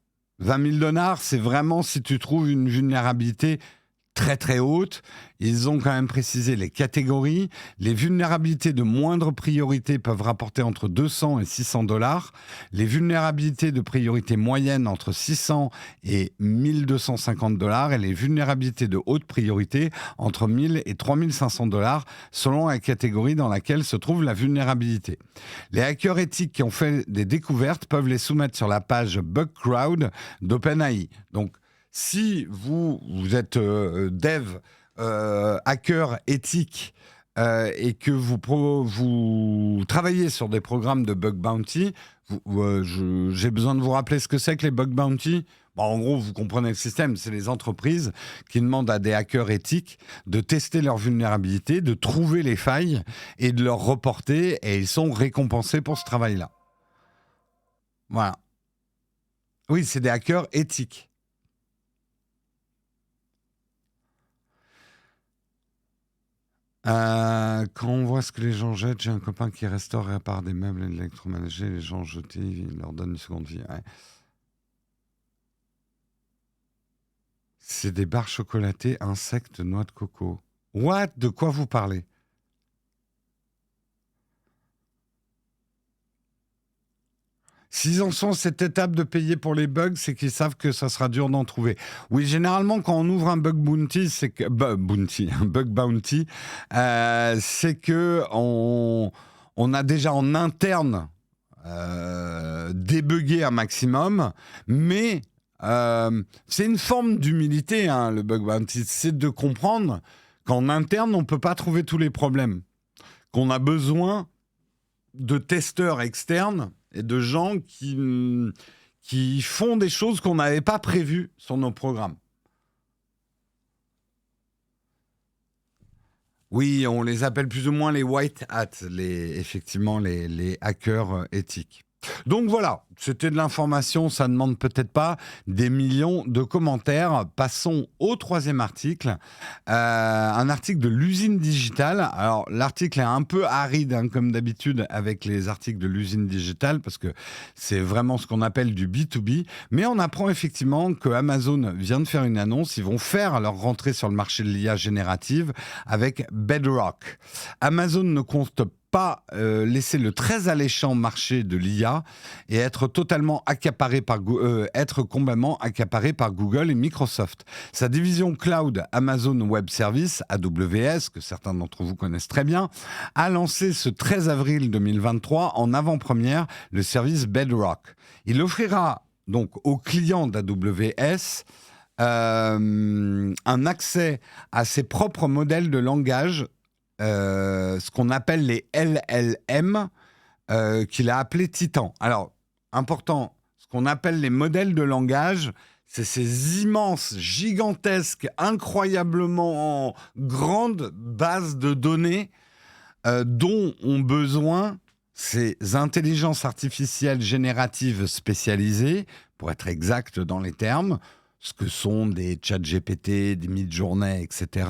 $20 000, c'est vraiment si tu trouves une vulnérabilité très très haute. Ils ont quand même précisé les catégories. Les vulnérabilités de moindre priorité peuvent rapporter entre $200 et $600. Les vulnérabilités de priorité moyenne entre $600 et $1 250. Et les vulnérabilités de haute priorité entre $1 et $3 500 selon la catégorie dans laquelle se trouve la vulnérabilité. Les hackers éthiques qui ont fait des découvertes peuvent les soumettre sur la page BugCrowd d'OpenAI. Donc, si vous êtes dev, hacker éthique et que vous travaillez sur des programmes de bug bounty, j'ai besoin de vous rappeler ce que c'est que les bug bounty. Bon, en gros, vous comprenez le système, c'est les entreprises qui demandent à des hackers éthiques de tester leurs vulnérabilités, de trouver les failles et de leur reporter, et ils sont récompensés pour ce travail-là. Voilà. Oui, c'est des hackers éthiques. Quand on voit ce que les gens jettent, j'ai un copain qui restaure et répare des meubles électroménagers, les gens jetés, il leur donne une seconde vie. Ouais. C'est des barres chocolatées, insectes, noix de coco. What? De quoi vous parlez? S'ils en sont à cette étape de payer pour les bugs, c'est qu'ils savent que ça sera dur d'en trouver. Oui, généralement, quand on ouvre un bug bounty, un bug bounty, c'est que on a déjà en interne débugué un maximum, mais c'est une forme d'humilité, hein, le bug bounty. C'est de comprendre qu'en interne, on ne peut pas trouver tous les problèmes, qu'on a besoin de testeurs externes et de gens qui font des choses qu'on n'avait pas prévues sur nos programmes. Oui, on les appelle plus ou moins les white hats, effectivement les hackers éthiques. Donc voilà, c'était de l'information, ça ne demande peut-être pas des millions de commentaires. Passons au troisième article, un article de l'usine digitale. Alors l'article est un peu aride, hein, comme d'habitude avec les articles de l'usine digitale, parce que c'est vraiment ce qu'on appelle du B2B. Mais on apprend effectivement que Amazon vient de faire une annonce, ils vont faire leur rentrée sur le marché de l'IA générative avec Bedrock. Amazon ne compte pas laisser le très alléchant marché de l'IA et être complètement accaparé par Google et Microsoft. Sa division cloud Amazon Web Services, AWS, que certains d'entre vous connaissent très bien, a lancé ce 13 avril 2023 en avant-première le service Bedrock. Il offrira donc aux clients d'AWS un accès à ses propres modèles de langage, ce qu'on appelle les LLM, qu'il a appelé Titan. Alors, important, ce qu'on appelle les modèles de langage, c'est ces immenses, gigantesques, incroyablement grandes bases de données dont ont besoin ces intelligences artificielles génératives spécialisées, pour être exact dans les termes, ce que sont des ChatGPT, des Midjourney, etc.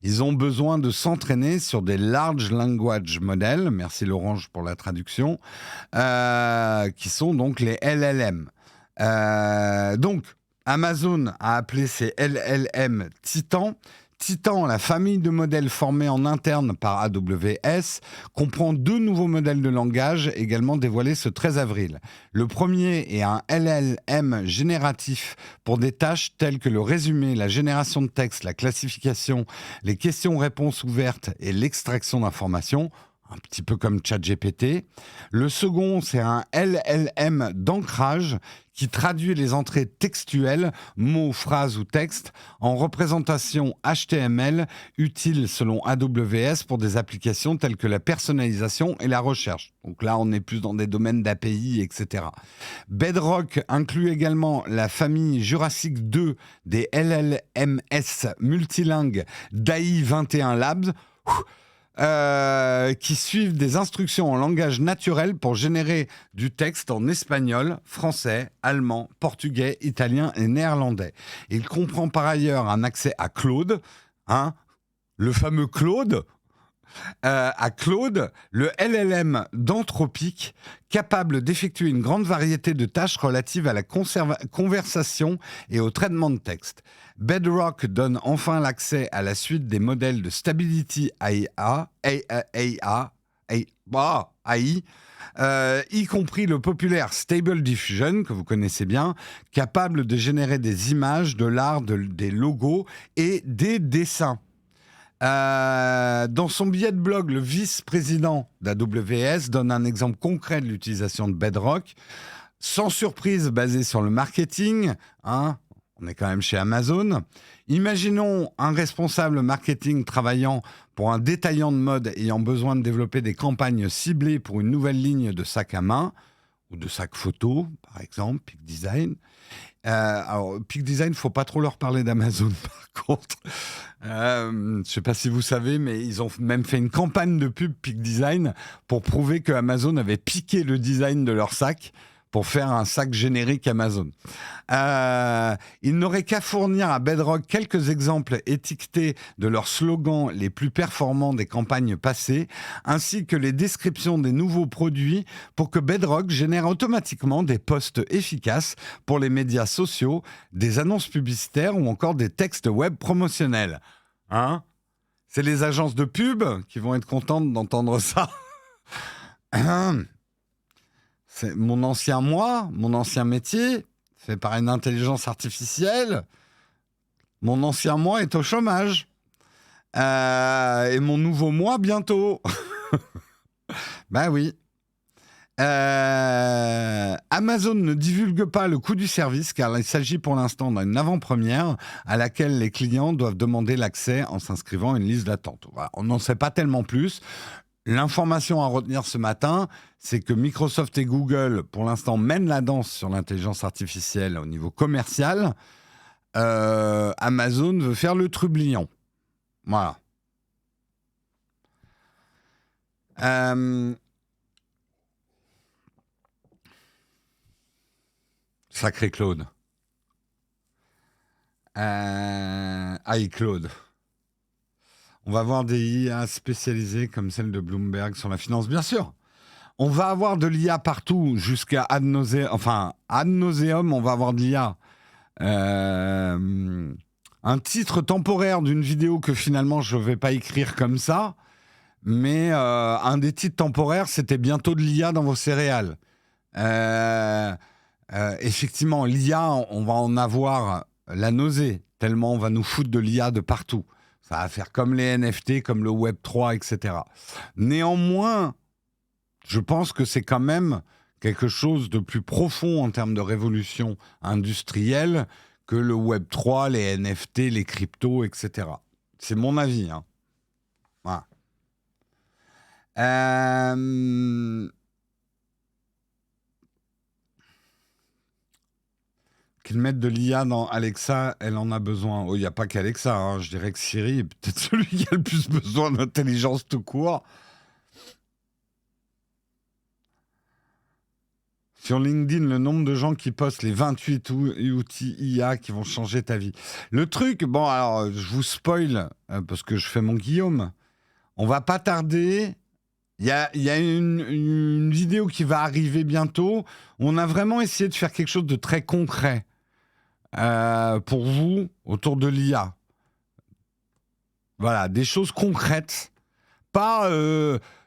Ils ont besoin de s'entraîner sur des Large Language Models, merci Laurent pour la traduction, qui sont donc les LLM. Donc, Amazon a appelé ces LLM Titan. Titan, la famille de modèles formés en interne par AWS, comprend 2 nouveaux modèles de langage également dévoilés ce 13 avril. Le premier est un LLM génératif pour des tâches telles que le résumé, la génération de texte, la classification, les questions-réponses ouvertes et l'extraction d'informations. un petit peu comme ChatGPT. Le second, c'est un LLM d'ancrage qui traduit les entrées textuelles, mots, phrases ou textes, en représentation HTML utile selon AWS pour des applications telles que la personnalisation et la recherche. Donc là, on est plus dans des domaines d'API, etc. Bedrock inclut également la famille Jurassic 2 des LLMS multilingues d'AI 21 Labs, qui suivent des instructions en langage naturel pour générer du texte en espagnol, français, allemand, portugais, italien et néerlandais. Il comprend par ailleurs un accès à Claude, le fameux Claude, le LLM d'Anthropic, capable d'effectuer une grande variété de tâches relatives à la conversation et au traitement de texte. Bedrock donne enfin l'accès à la suite des modèles de Stability AI, y compris le populaire Stable Diffusion, que vous connaissez bien, capable de générer des images, de l'art, des logos et des dessins. Dans son billet de blog, le vice-président d'AWS donne un exemple concret de l'utilisation de Bedrock, sans surprise basé sur le marketing. On est quand même chez Amazon. Imaginons un responsable marketing travaillant pour un détaillant de mode ayant besoin de développer des campagnes ciblées pour une nouvelle ligne de sac à main ou de sac photo, par exemple, Peak Design. Alors, Peak Design, il ne faut pas trop leur parler d'Amazon, par contre. Je ne sais pas si vous savez, mais ils ont même fait une campagne de pub Peak Design pour prouver que Amazon avait piqué le design de leur sac pour faire un sac générique Amazon. Ils n'auraient qu'à fournir à Bedrock quelques exemples étiquetés de leurs slogans les plus performants des campagnes passées, ainsi que les descriptions des nouveaux produits pour que Bedrock génère automatiquement des posts efficaces pour les médias sociaux, des annonces publicitaires ou encore des textes web promotionnels. C'est les agences de pub qui vont être contentes d'entendre ça. C'est mon ancien moi, mon ancien métier, fait par une intelligence artificielle. Mon ancien moi est au chômage. Et mon nouveau moi, bientôt. Ben oui. Amazon ne divulgue pas le coût du service car il s'agit pour l'instant d'une avant-première à laquelle les clients doivent demander l'accès en s'inscrivant à une liste d'attente. Voilà, on n'en sait pas tellement plus. L'information à retenir ce matin, c'est que Microsoft et Google, pour l'instant, mènent la danse sur l'intelligence artificielle au niveau commercial. Amazon veut faire le trublion. Voilà. Sacré Claude. iCloud. On va avoir des IA spécialisées comme celle de Bloomberg sur la finance, bien sûr. On va avoir de l'IA partout, jusqu'à ad nauseam, on va avoir de l'IA. Un titre temporaire d'une vidéo que finalement je ne vais pas écrire comme ça, mais un des titres temporaires, c'était bientôt de l'IA dans vos céréales. Effectivement, l'IA, on va en avoir la nausée, tellement on va nous foutre de l'IA de partout. Ça va faire comme les NFT, comme le Web3, etc. Néanmoins, je pense que c'est quand même quelque chose de plus profond en termes de révolution industrielle que le Web3, les NFT, les cryptos, etc. C'est mon avis. Voilà. Qu'ils mettent de l'IA dans Alexa, elle en a besoin. Il n'y a pas qu'Alexa, je dirais que Siri est peut-être celui qui a le plus besoin d'intelligence tout court. Sur LinkedIn, le nombre de gens qui postent les 28 outils IA qui vont changer ta vie. Le truc, bon, alors, je vous spoil, parce que je fais mon Guillaume. On va pas tarder. Il y a une vidéo qui va arriver bientôt. On a vraiment essayé de faire quelque chose de très concret. Pour vous, autour de l'IA. Voilà, des choses concrètes. Pas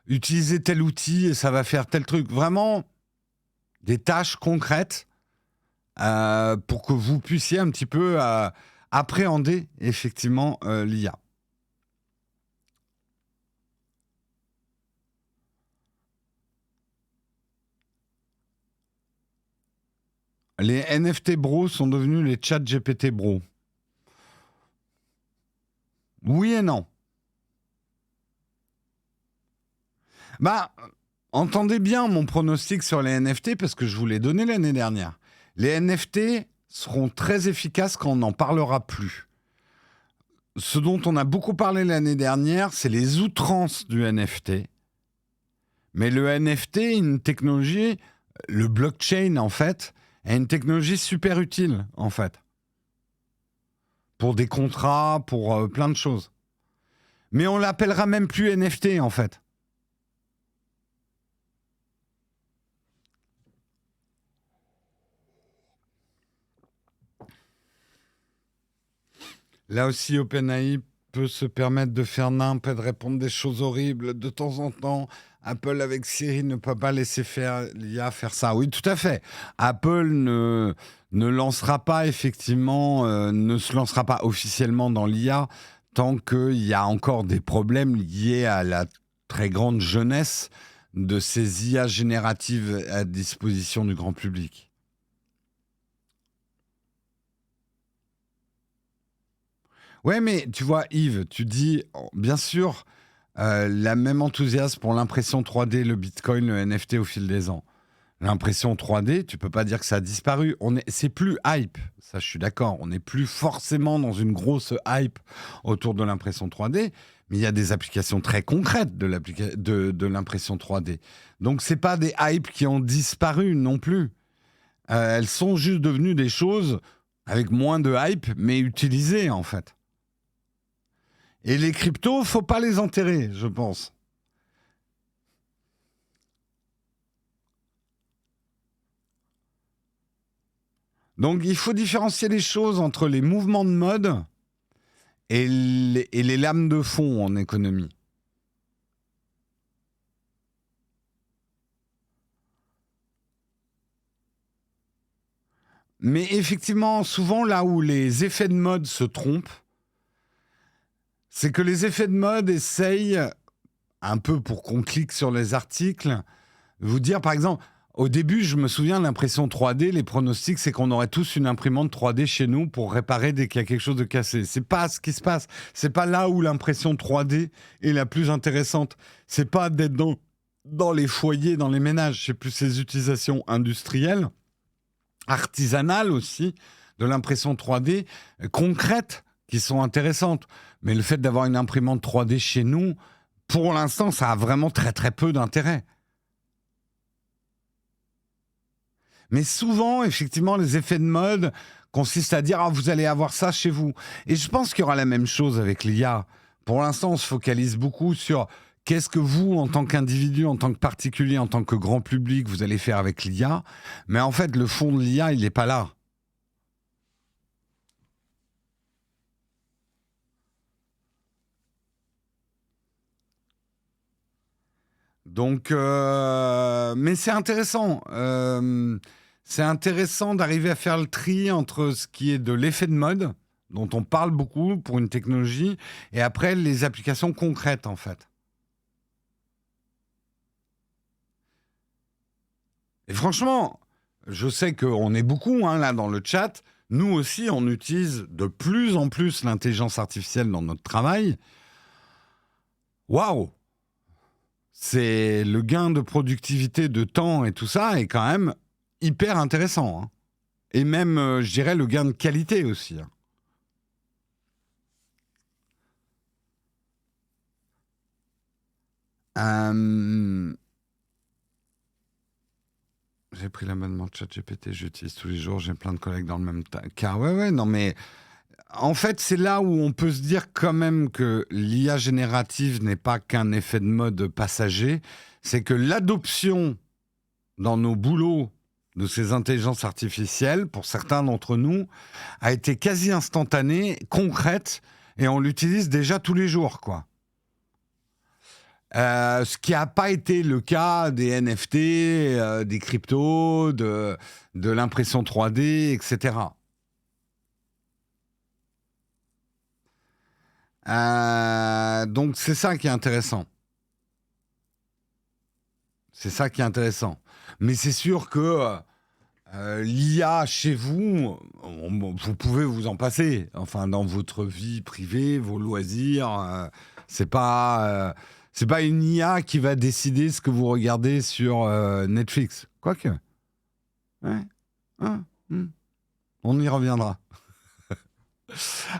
utiliser tel outil et ça va faire tel truc. Vraiment, des tâches concrètes pour que vous puissiez un petit peu appréhender effectivement l'IA. Les NFT bros sont devenus les chat GPT bros. Oui et non. Bah, entendez bien mon pronostic sur les NFT parce que je vous l'ai donné l'année dernière. Les NFT seront très efficaces quand on n'en parlera plus. Ce dont on a beaucoup parlé l'année dernière, c'est les outrances du NFT. Mais le NFT, une technologie, le blockchain en fait, est une technologie super utile en fait. Pour des contrats, pour plein de choses. Mais on l'appellera même plus NFT en fait. Là aussi, OpenAI peut se permettre de faire nimp et de répondre des choses horribles de temps en temps. Apple avec Siri ne peut pas laisser faire l'IA faire ça. Oui, tout à fait. Apple ne lancera pas effectivement, ne se lancera pas officiellement dans l'IA tant qu'il y a encore des problèmes liés à la très grande jeunesse de ces IA génératives à disposition du grand public. Ouais, mais tu vois, Yves, tu dis, bien sûr, la même enthousiasme pour l'impression 3D, le Bitcoin, le NFT au fil des ans. L'impression 3D, tu peux pas dire que ça a disparu. C'est plus hype, ça je suis d'accord. On n'est plus forcément dans une grosse hype autour de l'impression 3D, mais il y a des applications très concrètes de l'impression 3D. Donc c'est pas des hypes qui ont disparu non plus. Elles sont juste devenues des choses avec moins de hype, mais utilisées en fait. Et les cryptos, faut pas les enterrer, je pense. Donc il faut différencier les choses entre les mouvements de mode et les lames de fond en économie. Mais effectivement, souvent là où les effets de mode se trompent, c'est que les effets de mode essayent, un peu pour qu'on clique sur les articles, vous dire par exemple, au début, je me souviens, l'impression 3D, les pronostics, c'est qu'on aurait tous une imprimante 3D chez nous pour réparer dès qu'il y a quelque chose de cassé. C'est pas ce qui se passe. C'est pas là où l'impression 3D est la plus intéressante. C'est pas d'être dans les foyers, dans les ménages. C'est plus ces utilisations industrielles, artisanales aussi, de l'impression 3D, concrètes, qui sont intéressantes. Mais le fait d'avoir une imprimante 3D chez nous, pour l'instant, ça a vraiment très très peu d'intérêt. Mais souvent, effectivement, les effets de mode consistent à dire ah, vous allez avoir ça chez vous. Et je pense qu'il y aura la même chose avec l'IA. Pour l'instant, on se focalise beaucoup sur qu'est-ce que vous, en tant qu'individu, en tant que particulier, en tant que grand public, vous allez faire avec l'IA. Mais en fait, le fond de l'IA, il n'est pas là. Donc, mais c'est intéressant. C'est intéressant d'arriver à faire le tri entre ce qui est de l'effet de mode, dont on parle beaucoup pour une technologie, et après les applications concrètes, en fait. Et franchement, je sais qu'on est beaucoup hein, là dans le chat. Nous aussi, on utilise de plus en plus l'intelligence artificielle dans notre travail. Waouh! C'est le gain de productivité, de temps et tout ça est quand même hyper intéressant. Hein. Et même, je dirais, le gain de qualité aussi. Hein. Euh, J'ai pris l'abonnement de ChatGPT, j'utilise tous les jours, j'ai plein de collègues dans le même cas. Ouais, ouais, non, mais en fait, c'est là où on peut se dire quand même que l'IA générative n'est pas qu'un effet de mode passager, c'est que l'adoption dans nos boulots de ces intelligences artificielles, pour certains d'entre nous, a été quasi instantanée, concrète, et on l'utilise déjà tous les jours, quoi. Ce qui n'a pas été le cas des NFT, des cryptos, de l'impression 3D, etc. Donc c'est ça qui est intéressant. C'est ça qui est intéressant. Mais c'est sûr que L'IA chez vous, vous pouvez vous en passer. Enfin, dans votre vie privée, vos loisirs, c'est pas une IA qui va décider ce que vous regardez sur Netflix. Quoique. Ouais. Ah, on y reviendra.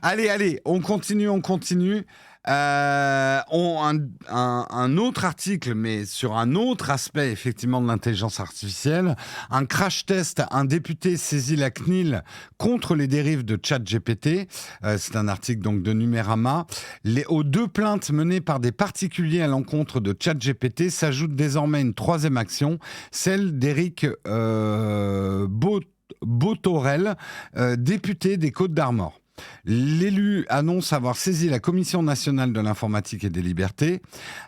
Allez, on continue. Un autre article, mais sur un autre aspect effectivement de l'intelligence artificielle, un crash test, un député saisit la CNIL contre les dérives de ChatGPT. C'est un article donc de Numérama. Aux 2 plaintes menées par des particuliers à l'encontre de ChatGPT s'ajoute désormais une 3e action, celle d'Éric Botorel, député des Côtes-d'Armor. L'élu annonce avoir saisi la Commission nationale de l'informatique et des libertés.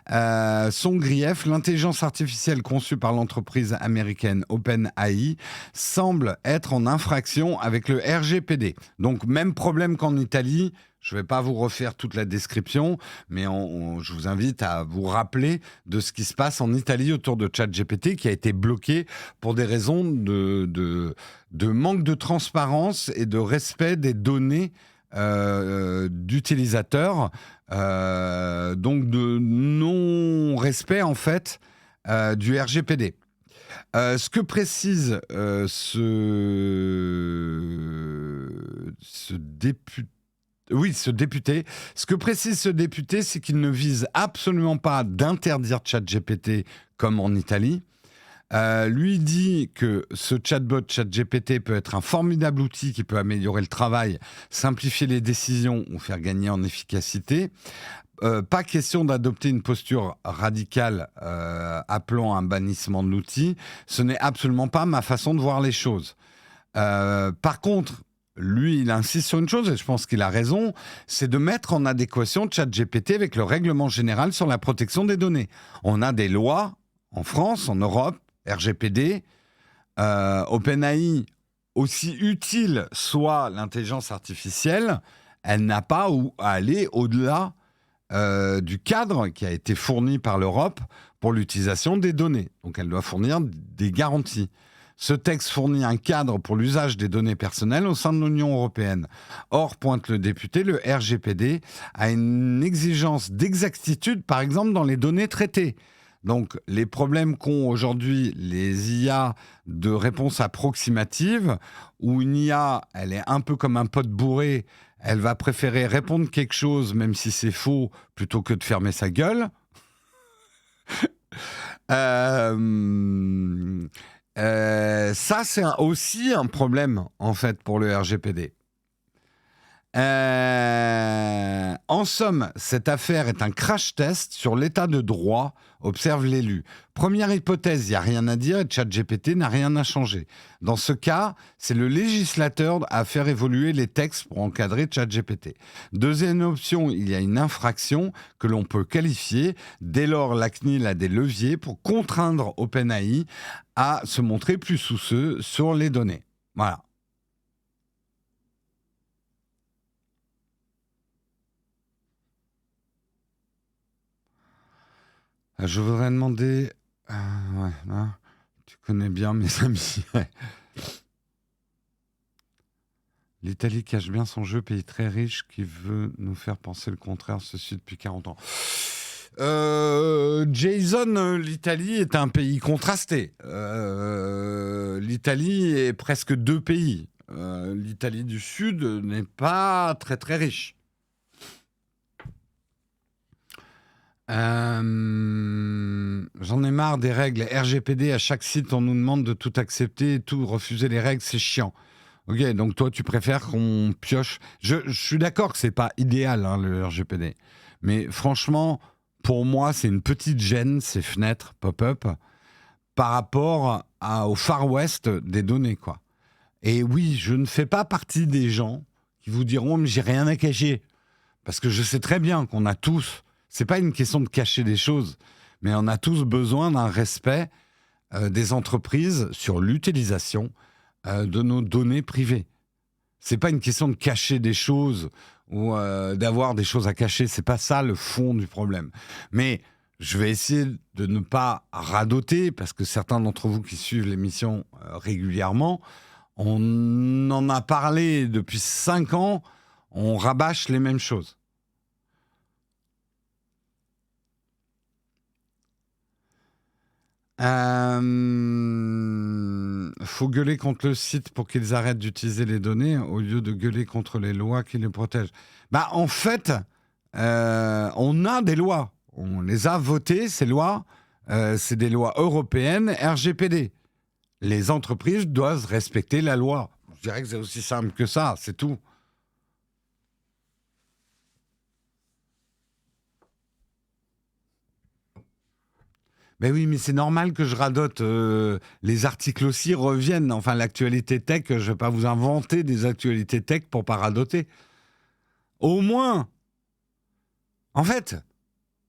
Son grief, l'intelligence artificielle conçue par l'entreprise américaine OpenAI semble être en infraction avec le RGPD. Donc même problème qu'en Italie. Je ne vais pas vous refaire toute la description, mais je vous invite à vous rappeler de ce qui se passe en Italie autour de ChatGPT, qui a été bloqué pour des raisons de manque de transparence et de respect des données d'utilisateurs, donc de non-respect en fait du RGPD. Ce que précise ce député, c'est qu'il ne vise absolument pas d'interdire ChatGPT comme en Italie. Lui dit que ce chatbot ChatGPT peut être un formidable outil qui peut améliorer le travail, simplifier les décisions ou faire gagner en efficacité. Pas question d'adopter une posture radicale appelant à un bannissement de l'outil. Ce n'est absolument pas ma façon de voir les choses. Par contre, lui, il insiste sur une chose, et je pense qu'il a raison, c'est de mettre en adéquation ChatGPT avec le règlement général sur la protection des données. On a des lois en France, en Europe, RGPD, OpenAI, aussi utile soit l'intelligence artificielle, elle n'a pas à aller au-delà du cadre qui a été fourni par l'Europe pour l'utilisation des données. Donc elle doit fournir des garanties. Ce texte fournit un cadre pour l'usage des données personnelles au sein de l'Union européenne. Or, pointe le député, le RGPD a une exigence d'exactitude, par exemple, dans les données traitées. Donc, les problèmes qu'ont aujourd'hui les IA de réponse approximative, où une IA, elle est un peu comme un pot bourré, elle va préférer répondre quelque chose, même si c'est faux, plutôt que de fermer sa gueule. Ça, c'est aussi un problème, en fait, pour le RGPD. En somme, cette affaire est un crash test sur l'état de droit, observe l'élu. Première hypothèse, il n'y a rien à dire et ChatGPT n'a rien à changer. Dans ce cas, c'est le législateur à faire évoluer les textes pour encadrer ChatGPT. Deuxième option, il y a une infraction que l'on peut qualifier. Dès lors, la CNIL a des leviers pour contraindre OpenAI à se montrer plus soucieux sur les données. Voilà. Je voudrais demander... tu connais bien mes amis. L'Italie cache bien son jeu, pays très riche qui veut nous faire penser le contraire, ceci depuis 40 ans. Jason, l'Italie est un pays contrasté. L'Italie est presque 2 pays. L'Italie du Sud n'est pas très très riche. J'en ai marre des règles RGPD. À chaque site, on nous demande de tout accepter, tout refuser les règles, c'est chiant. Ok, donc toi, tu préfères qu'on pioche. Je suis d'accord que c'est pas idéal, hein, le RGPD. Mais franchement, pour moi, c'est une petite gêne, ces fenêtres pop-up, par rapport au Far West des données, quoi. Et oui, je ne fais pas partie des gens qui vous diront « mais j'ai rien à cacher ». Parce que je sais très bien qu'on a tous... C'est pas une question de cacher des choses, mais on a tous besoin d'un respect des entreprises sur l'utilisation de nos données privées. C'est pas une question de cacher des choses ou d'avoir des choses à cacher. C'est pas ça le fond du problème. Mais Je vais essayer de ne pas radoter, parce que certains d'entre vous qui suivent l'émission régulièrement, on en a parlé depuis 5 ans, on rabâche les mêmes choses. Faut gueuler contre le site pour qu'ils arrêtent d'utiliser les données au lieu de gueuler contre les lois qui les protègent. Bah, en fait, on a des lois. On les a votées, ces lois. C'est des lois européennes, RGPD. Les entreprises doivent respecter la loi. Je dirais que c'est aussi simple que ça, c'est tout. Ben oui, mais c'est normal que je radote. Les articles aussi reviennent. Enfin, l'actualité tech, je ne vais pas vous inventer des actualités tech pour pas radoter. Au moins, en fait,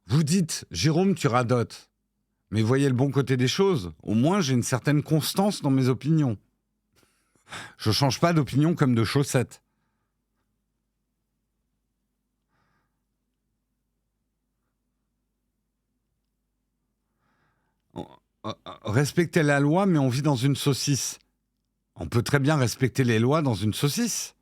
vous dites, Jérôme, tu radotes. Mais voyez le bon côté des choses. Au moins, j'ai une certaine constance dans mes opinions. Je change pas d'opinion comme de chaussettes. Respecter la loi, mais on vit dans une saucisse. On peut très bien respecter les lois dans une saucisse.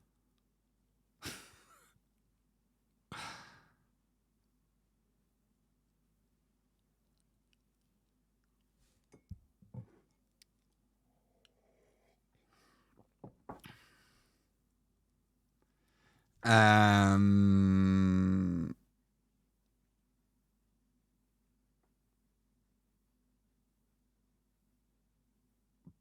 Euh...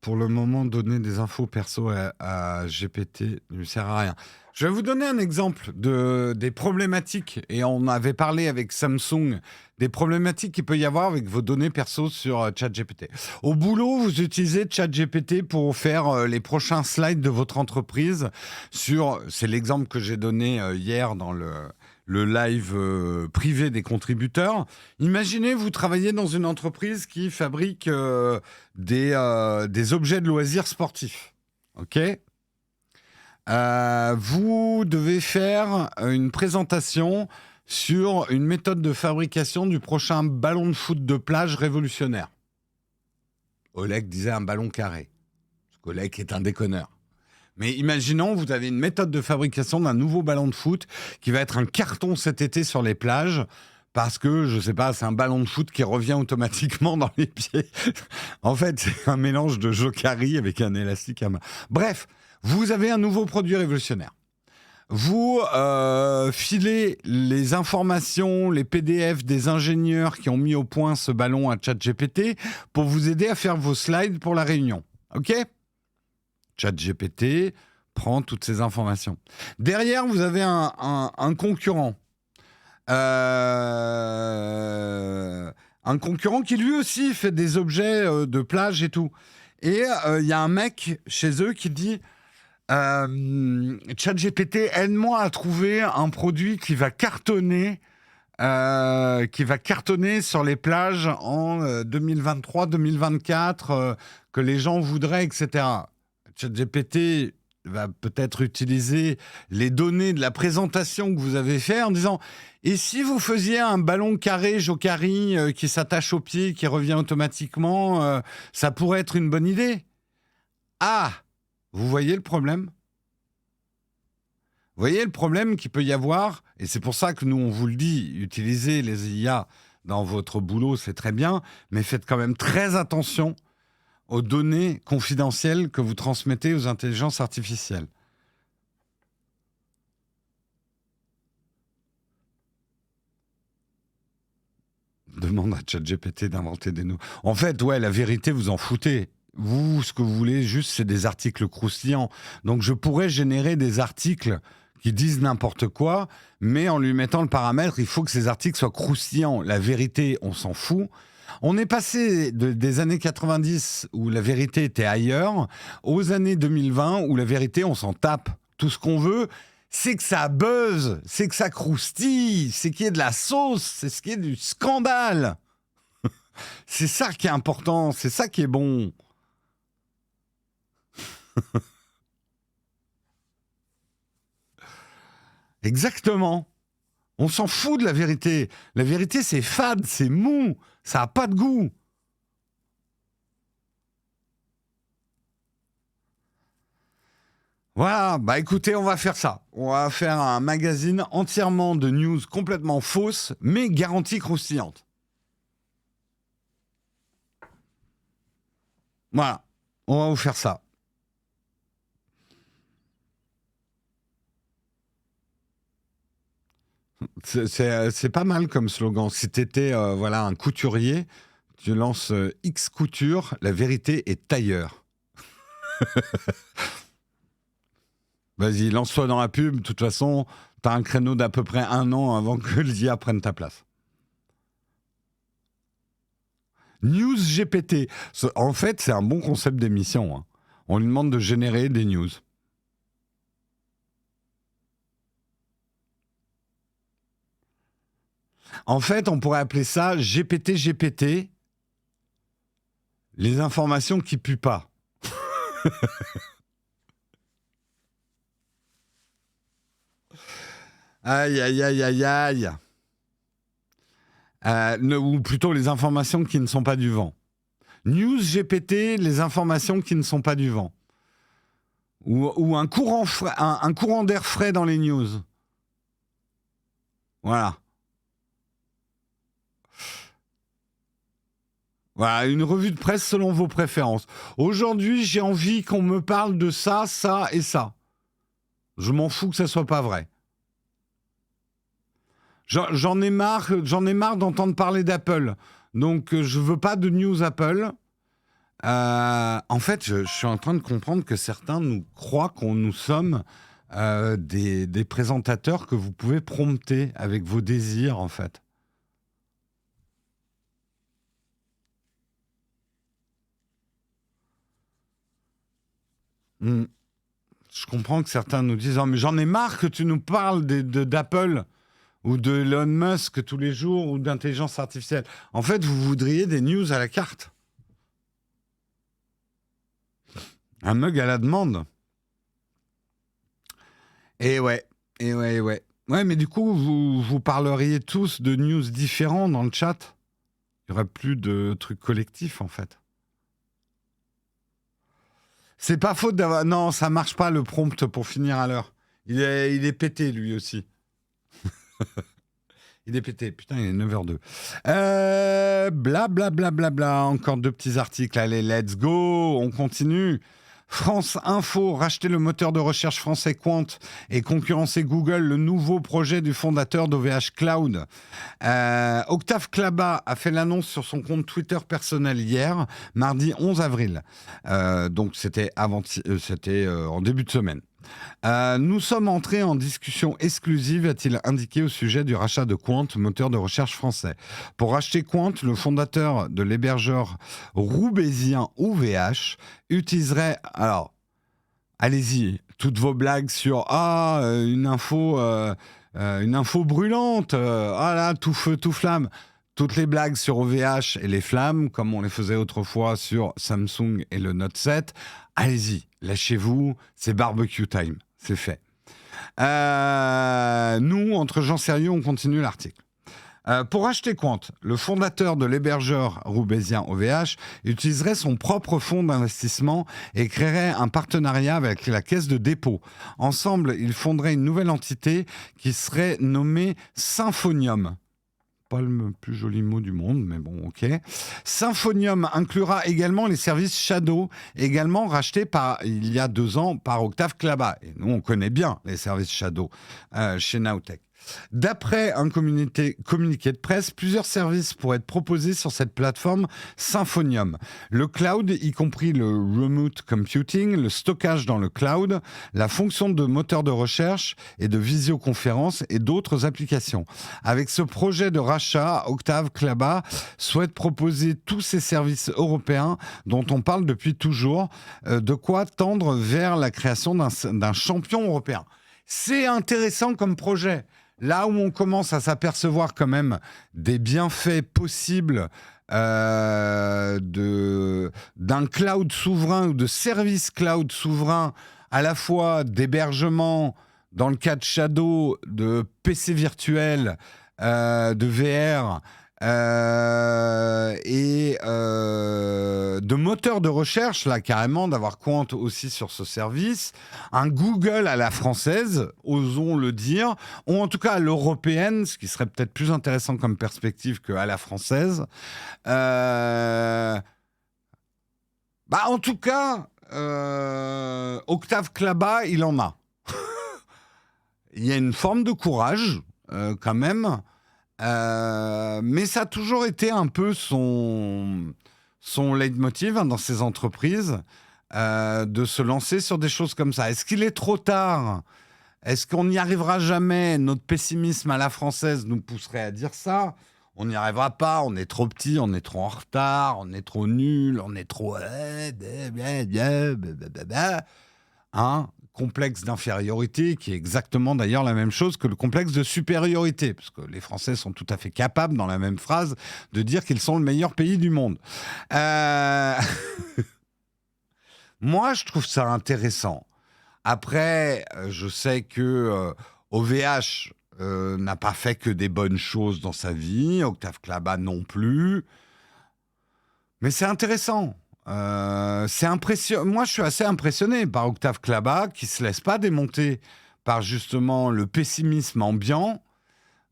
Pour le moment, donner des infos perso à GPT ne lui sert à rien. Je vais vous donner un exemple des problématiques, et on avait parlé avec Samsung, des problématiques qu'il peut y avoir avec vos données perso sur ChatGPT. Au boulot, vous utilisez ChatGPT pour faire les prochains slides de votre entreprise c'est l'exemple que j'ai donné hier dans le live privé des contributeurs. Imaginez, vous travaillez dans une entreprise qui fabrique des objets de loisirs sportifs. OK ? Vous devez faire une présentation sur une méthode de fabrication du prochain ballon de foot de plage révolutionnaire. Oleg disait un ballon carré. Parce qu'Oleg est un déconneur. Mais imaginons, vous avez une méthode de fabrication d'un nouveau ballon de foot qui va être un carton cet été sur les plages parce que, je sais pas, c'est un ballon de foot qui revient automatiquement dans les pieds. En fait, c'est un mélange de jokari avec un élastique à main. Bref, vous avez un nouveau produit révolutionnaire. Vous filez les informations, les PDF des ingénieurs qui ont mis au point ce ballon à ChatGPT pour vous aider à faire vos slides pour la réunion. OK ? ChatGPT prend toutes ces informations. Derrière, vous avez un concurrent. Un concurrent qui lui aussi fait des objets de plage et tout. Et il y a un mec chez eux qui dit ChatGPT, aide-moi à trouver un produit qui va cartonner sur les plages en 2023-2024, que les gens voudraient, etc. ChatGPT va peut-être utiliser les données de la présentation que vous avez fait en disant « Et si vous faisiez un ballon carré Jokari qui s'attache au pied, qui revient automatiquement, ça pourrait être une bonne idée ?» Ah, vous voyez le problème ? Vous voyez le problème qu'il peut y avoir ? Et c'est pour ça que nous, on vous le dit, utilisez les IA dans votre boulot, c'est très bien, mais faites quand même très attention aux données confidentielles que vous transmettez aux intelligences artificielles. Demande à ChatGPT d'inventer des noms. En fait, ouais, la vérité, vous en foutez. Vous, ce que vous voulez, juste, c'est des articles croustillants. Donc, je pourrais générer des articles qui disent n'importe quoi, mais en lui mettant le paramètre, il faut que ces articles soient croustillants. La vérité, on s'en fout. On est passé des années 90 où la vérité était ailleurs aux années 2020 où la vérité, on s'en tape. Tout ce qu'on veut, c'est que ça buzz, c'est que ça croustille, c'est qu'il y ait de la sauce, c'est ce qui est du scandale. C'est ça qui est important, c'est ça qui est bon. Exactement. On s'en fout de la vérité. La vérité, c'est fade, c'est mou, ça n'a pas de goût. Voilà, bah écoutez, on va faire ça. On va faire un magazine entièrement de news complètement fausses, mais garantie croustillante. Voilà, on va vous faire ça. C'est pas mal comme slogan. Si t'étais voilà, un couturier, tu lances X couture, la vérité est tailleur. Vas-y, lance-toi dans la pub. De toute façon, t'as un créneau d'à peu près 1 an avant que l'IA prenne ta place. News GPT. En fait, c'est un bon concept d'émission. Hein. On lui demande de générer des news. En fait, on pourrait appeler ça GPT, les informations qui puent pas. Aïe, aïe, aïe, aïe, aïe. Ou plutôt les informations qui ne sont pas du vent. News GPT, les informations qui ne sont pas du vent. Ou un courant d'air frais dans les news. Voilà. Voilà, une revue de presse selon vos préférences. Aujourd'hui, j'ai envie qu'on me parle de ça, ça et ça. Je m'en fous que ça soit pas vrai. J'en ai marre d'entendre parler d'Apple. Donc, je veux pas de news Apple. En fait, je suis en train de comprendre que certains nous croient qu'on nous sommes des présentateurs que vous pouvez prompter avec vos désirs, en fait. Je comprends que certains nous disent « Oh, mais j'en ai marre que tu nous parles d'Apple ou de Elon Musk tous les jours ou d'intelligence artificielle. » En fait, vous voudriez des news à la carte. Un mug à la demande. Et ouais. Ouais, mais du coup, vous parleriez tous de news différents dans le chat. Il n'y aurait plus de trucs collectifs, en fait. C'est pas faute d'avoir... Non, ça marche pas, le prompt, pour finir à l'heure. Il est pété, lui aussi. Il est pété. Putain, il est 9h02. Bla. Encore 2 petits articles. Allez, let's go. On continue. France Info, racheter le moteur de recherche français Quant et concurrencer Google, le nouveau projet du fondateur d'OVH Cloud. Octave Klaba a fait l'annonce sur son compte Twitter personnel hier, mardi 11 avril. Donc c'était en début de semaine. Nous sommes entrés en discussion exclusive, a-t-il indiqué au sujet du rachat de Quant, moteur de recherche français. Pour racheter Quant, le fondateur de l'hébergeur roubaisien OVH utiliserait... Alors, allez-y, toutes vos blagues sur une info brûlante, tout feu, tout flamme. Toutes les blagues sur OVH et les flammes, comme on les faisait autrefois sur Samsung et le Note 7, allez-y, lâchez-vous, c'est barbecue time, c'est fait. Nous, entre gens sérieux, on continue l'article. Pour acheter Quant, le fondateur de l'hébergeur roubaisien OVH utiliserait son propre fonds d'investissement et créerait un partenariat avec la caisse de dépôt. Ensemble, ils fonderaient une nouvelle entité qui serait nommée Symphonium. Pas le plus joli mot du monde, mais bon, ok. Symphonium inclura également les services Shadow, également rachetés il y a 2 ans par Octave Klaba. Et nous, on connaît bien les services Shadow chez Nowtech. D'après un communiqué de presse, plusieurs services pourraient être proposés sur cette plateforme Symphonium. Le cloud, y compris le remote computing, le stockage dans le cloud, la fonction de moteur de recherche et de visioconférence et d'autres applications. Avec ce projet de rachat, Octave Klaba souhaite proposer tous ces services européens dont on parle depuis toujours, de quoi tendre vers la création d'un champion européen. C'est intéressant comme projet. Là où on commence à s'apercevoir quand même des bienfaits possibles d'un cloud souverain ou de services cloud souverains, à la fois d'hébergement, dans le cas de Shadow, de PC virtuel, de VR et de moteur de recherche, là carrément, d'avoir Quant aussi sur ce service, un Google à la française, osons le dire, ou en tout cas à l'européenne, ce qui serait peut-être plus intéressant comme perspective qu'à la française. En tout cas, Octave Klaba, il en a. Il y a une forme de courage, quand même. Mais ça a toujours été un peu son leitmotiv dans ces entreprises, de se lancer sur des choses comme ça. Est-ce qu'il est trop tard ? Est-ce qu'on n'y arrivera jamais ? Notre pessimisme à la française nous pousserait à dire ça. On n'y arrivera pas, on est trop petit, on est trop en retard, on est trop nul, on est trop... Hein ? Complexe d'infériorité, qui est exactement d'ailleurs la même chose que le complexe de supériorité, parce que les Français sont tout à fait capables, dans la même phrase, de dire qu'ils sont le meilleur pays du monde. Moi, je trouve ça intéressant. Après, je sais que OVH n'a pas fait que des bonnes choses dans sa vie, Octave Klaba non plus, mais c'est intéressant. C'est impressionnant. Moi, je suis assez impressionné par Octave Klaba, qui se laisse pas démonter par justement le pessimisme ambiant.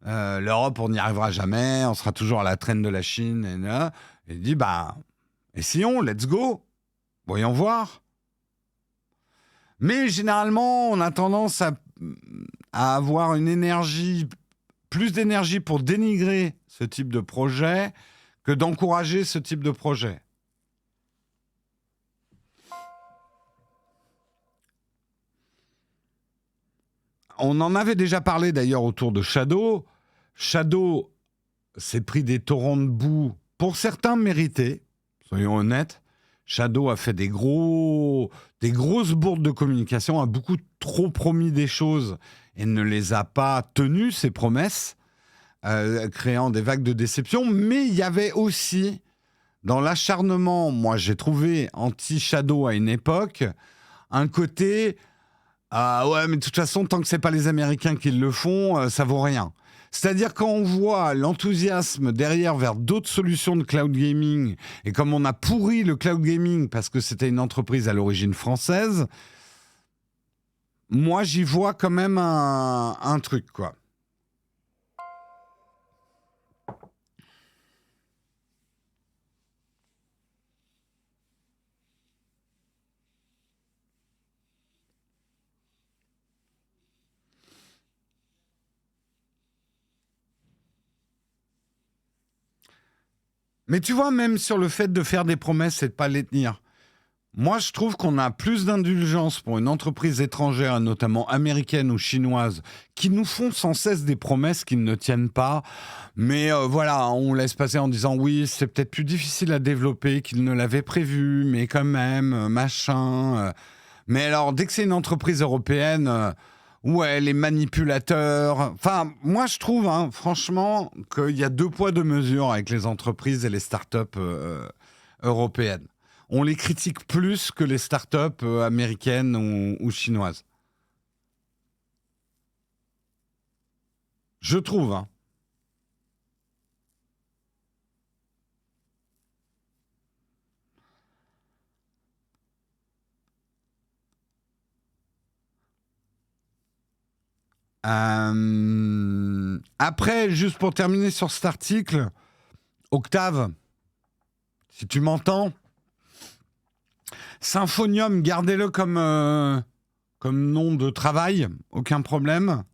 L'Europe, on n'y arrivera jamais, on sera toujours à la traîne de la Chine. Et il dit, essayons, let's go, voyons voir. Mais généralement, on a tendance à avoir une énergie, plus d'énergie pour dénigrer ce type de projet que d'encourager ce type de projet. On en avait déjà parlé d'ailleurs autour de Shadow. Shadow s'est pris des torrents de boue, pour certains mérités, soyons honnêtes. Shadow a fait des grosses bourdes de communication, a beaucoup trop promis des choses et ne les a pas tenues, ses promesses, créant des vagues de déception. Mais il y avait aussi, dans l'acharnement, moi j'ai trouvé anti-Shadow à une époque, un côté... ouais, mais de toute façon, tant que c'est pas les Américains qui le font, ça vaut rien. C'est-à-dire quand on voit l'enthousiasme derrière vers d'autres solutions de cloud gaming, et comme on a pourri le cloud gaming parce que c'était une entreprise à l'origine française, moi j'y vois quand même un truc, quoi. Mais tu vois, même sur le fait de faire des promesses et de pas les tenir, moi, je trouve qu'on a plus d'indulgence pour une entreprise étrangère, notamment américaine ou chinoise, qui nous font sans cesse des promesses qu'ils ne tiennent pas. Mais voilà, on laisse passer en disant oui, c'est peut-être plus difficile à développer qu'ils ne l'avaient prévu, mais quand même, machin. Mais alors, dès que c'est une entreprise européenne, ouais, les manipulateurs. Enfin, moi, je trouve, franchement, qu'il y a deux poids, deux mesures avec les entreprises et les startups européennes. On les critique plus que les startups américaines ou chinoises. Je trouve. Après, juste pour terminer sur cet article, Octave, si tu m'entends, Symphonium, gardez-le comme nom de travail, aucun problème.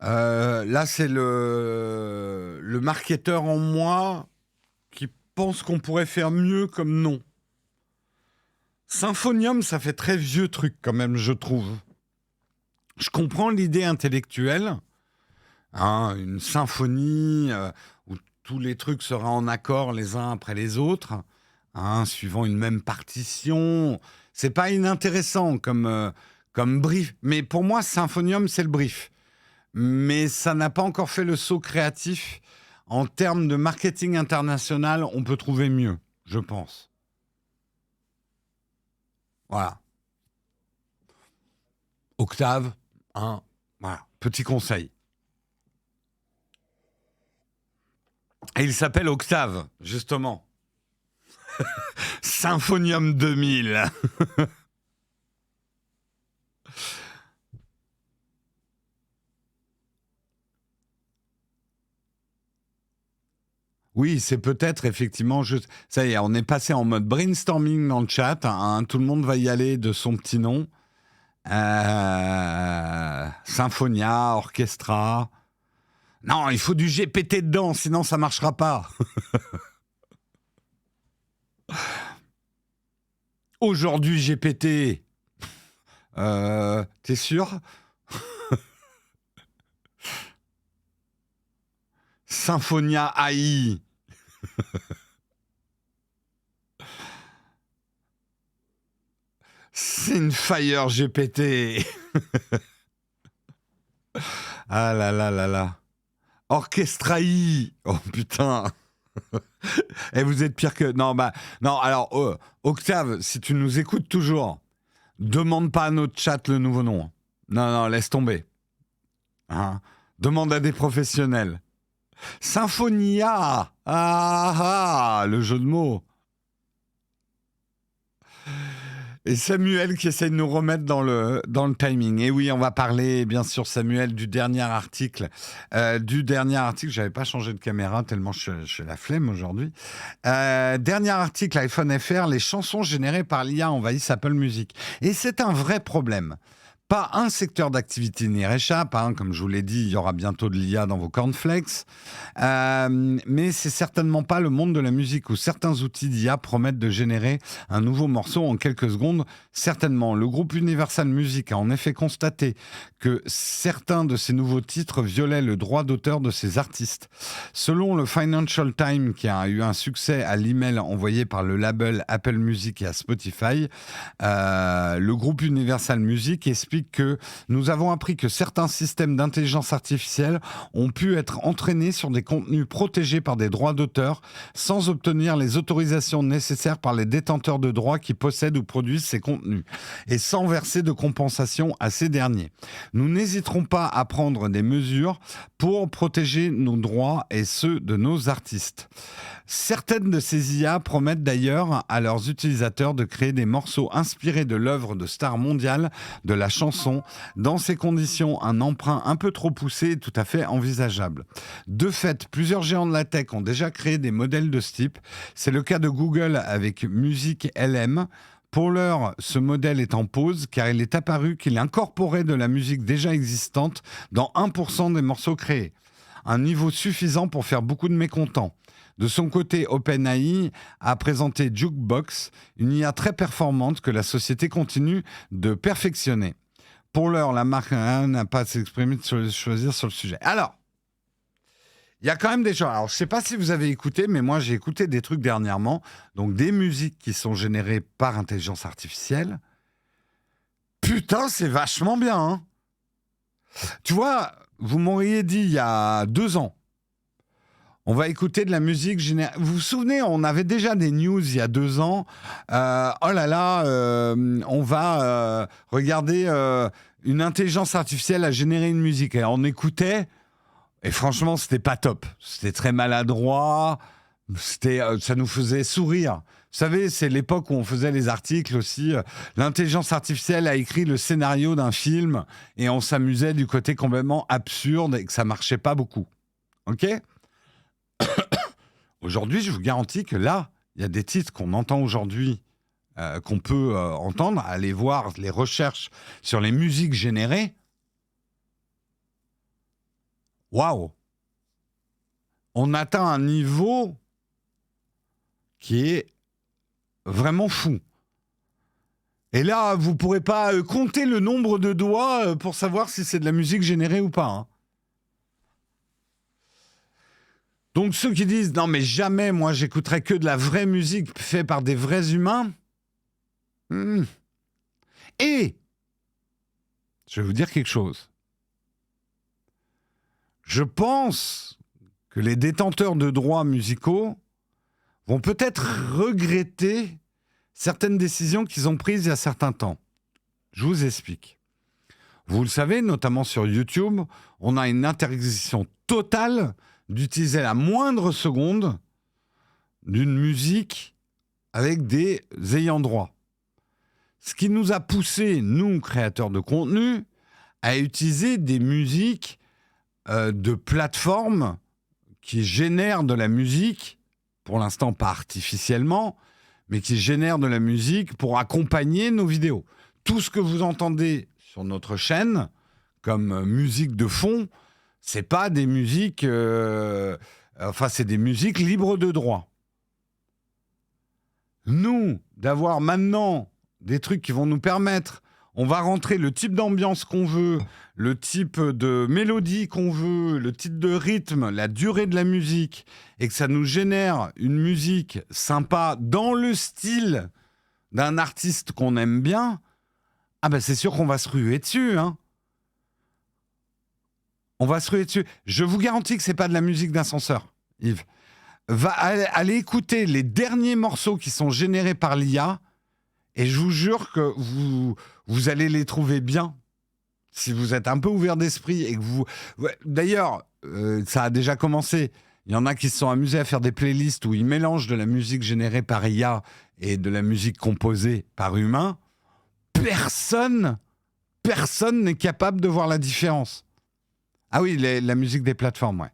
Là, c'est le marketeur en moi qui pense qu'on pourrait faire mieux comme nom. Symphonium, ça fait très vieux truc quand même, je trouve. Je comprends l'idée intellectuelle, une symphonie où tous les trucs seraient en accord les uns après les autres, suivant une même partition. C'est pas inintéressant comme brief. Mais pour moi, Symphonium, c'est le brief. Mais ça n'a pas encore fait le saut créatif. En termes de marketing international, on peut trouver mieux, je pense. Voilà. Octave, Hein, voilà, petit conseil. Et il s'appelle Octave, justement. Symphonium 2000. Oui, c'est peut-être effectivement juste. Ça y est, on est passé en mode brainstorming dans le chat. Hein, tout le monde va y aller de son petit nom. Symphonia, Orchestra. Non, il faut du GPT dedans, sinon ça marchera pas. Aujourd'hui, GPT. T'es sûr? Symphonia AI. Synfire GPT. Ah là là là là. Orchestra I. Oh putain. Et vous êtes pire que... Non, bah... Non, alors, Octave, si tu nous écoutes toujours, demande pas à notre chat le nouveau nom. Non, non, laisse tomber. Hein, demande à des professionnels. Symphonia. Ah, le jeu de mots. Et Samuel qui essaie de nous remettre dans le timing. Et oui, on va parler, bien sûr, Samuel, du dernier article. J'avais pas changé de caméra tellement je la flemme aujourd'hui. Dernier article, iPhone FR, les chansons générées par l'IA envahissent Apple Music. Et c'est un vrai problème. Pas un secteur d'activité n'y réchappe, hein. Comme je vous l'ai dit, il y aura bientôt de l'IA dans vos cornflakes. Mais c'est certainement pas le monde de la musique où certains outils d'IA promettent de générer un nouveau morceau en quelques secondes. Certainement, le groupe Universal Music a en effet constaté que certains de ces nouveaux titres violaient le droit d'auteur de ces artistes. Selon le Financial Times, qui a eu un succès à l'email envoyé par le label Apple Music et à Spotify, le groupe Universal Music explique que nous avons appris que certains systèmes d'intelligence artificielle ont pu être entraînés sur des contenus protégés par des droits d'auteur sans obtenir les autorisations nécessaires par les détenteurs de droits qui possèdent ou produisent ces contenus et sans verser de compensation à ces derniers. Nous n'hésiterons pas à prendre des mesures pour protéger nos droits et ceux de nos artistes. Certaines de ces IA promettent d'ailleurs à leurs utilisateurs de créer des morceaux inspirés de l'œuvre de stars mondiales de la chanson. Dans ces conditions, un emprunt un peu trop poussé est tout à fait envisageable. De fait, plusieurs géants de la tech ont déjà créé des modèles de ce type. C'est le cas de Google avec Music LM. Pour l'heure, ce modèle est en pause car il est apparu qu'il incorporait de la musique déjà existante dans 1% des morceaux créés. Un niveau suffisant pour faire beaucoup de mécontents. De son côté, OpenAI a présenté Jukebox, une IA très performante que la société continue de perfectionner. Pour l'heure, la marque n'a pas s'exprimer de choisir sur le sujet. Alors, il y a quand même des gens. Alors, je ne sais pas si vous avez écouté, mais moi, j'ai écouté des trucs dernièrement. Donc, des musiques qui sont générées par intelligence artificielle. Putain, c'est vachement bien, hein. Tu vois, vous m'auriez dit il y a 2 ans, on va écouter de la musique générale. Vous vous souvenez, on avait déjà des news il y a 2 ans. Oh là là, on va regarder une intelligence artificielle à générer une musique. Et on écoutait, et franchement, c'était pas top. C'était très maladroit. Ça nous faisait sourire. Vous savez, c'est l'époque où on faisait les articles aussi. L'intelligence artificielle a écrit le scénario d'un film et on s'amusait du côté complètement absurde et que ça marchait pas beaucoup. Ok ? Aujourd'hui, je vous garantis que là, il y a des titres qu'on entend aujourd'hui, qu'on peut entendre, aller voir les recherches sur les musiques générées. Waouh! On atteint un niveau qui est vraiment fou. Et là, vous ne pourrez pas compter le nombre de doigts pour savoir si c'est de la musique générée ou pas, hein. Donc ceux qui disent « Non mais jamais, moi j'écouterai que de la vraie musique faite par des vrais humains. » Et, je vais vous dire quelque chose. Je pense que les détenteurs de droits musicaux vont peut-être regretter certaines décisions qu'ils ont prises il y a certains temps. Je vous explique. Vous le savez, notamment sur YouTube, on a une interdiction totale d'utiliser la moindre seconde d'une musique avec des ayants droit. Ce qui nous a poussé, nous, créateurs de contenu, à utiliser des musiques de plateformes qui génèrent de la musique, pour l'instant pas artificiellement, mais qui génèrent de la musique pour accompagner nos vidéos. Tout ce que vous entendez sur notre chaîne comme musique de fond, c'est pas des musiques... c'est des musiques libres de droit. Nous, d'avoir maintenant des trucs qui vont nous permettre, on va rentrer le type d'ambiance qu'on veut, le type de mélodie qu'on veut, le type de rythme, la durée de la musique, et que ça nous génère une musique sympa dans le style d'un artiste qu'on aime bien, c'est sûr qu'on va se ruer dessus, hein. On va se ruer dessus. Je vous garantis que c'est pas de la musique d'ascenseur, Yves. Allez écouter les derniers morceaux qui sont générés par l'IA et je vous jure que vous allez les trouver bien. Si vous êtes un peu ouvert d'esprit et que vous... D'ailleurs, ça a déjà commencé. Il y en a qui se sont amusés à faire des playlists où ils mélangent de la musique générée par IA et de la musique composée par humain. Personne n'est capable de voir la différence. Ah oui, la musique des plateformes, ouais.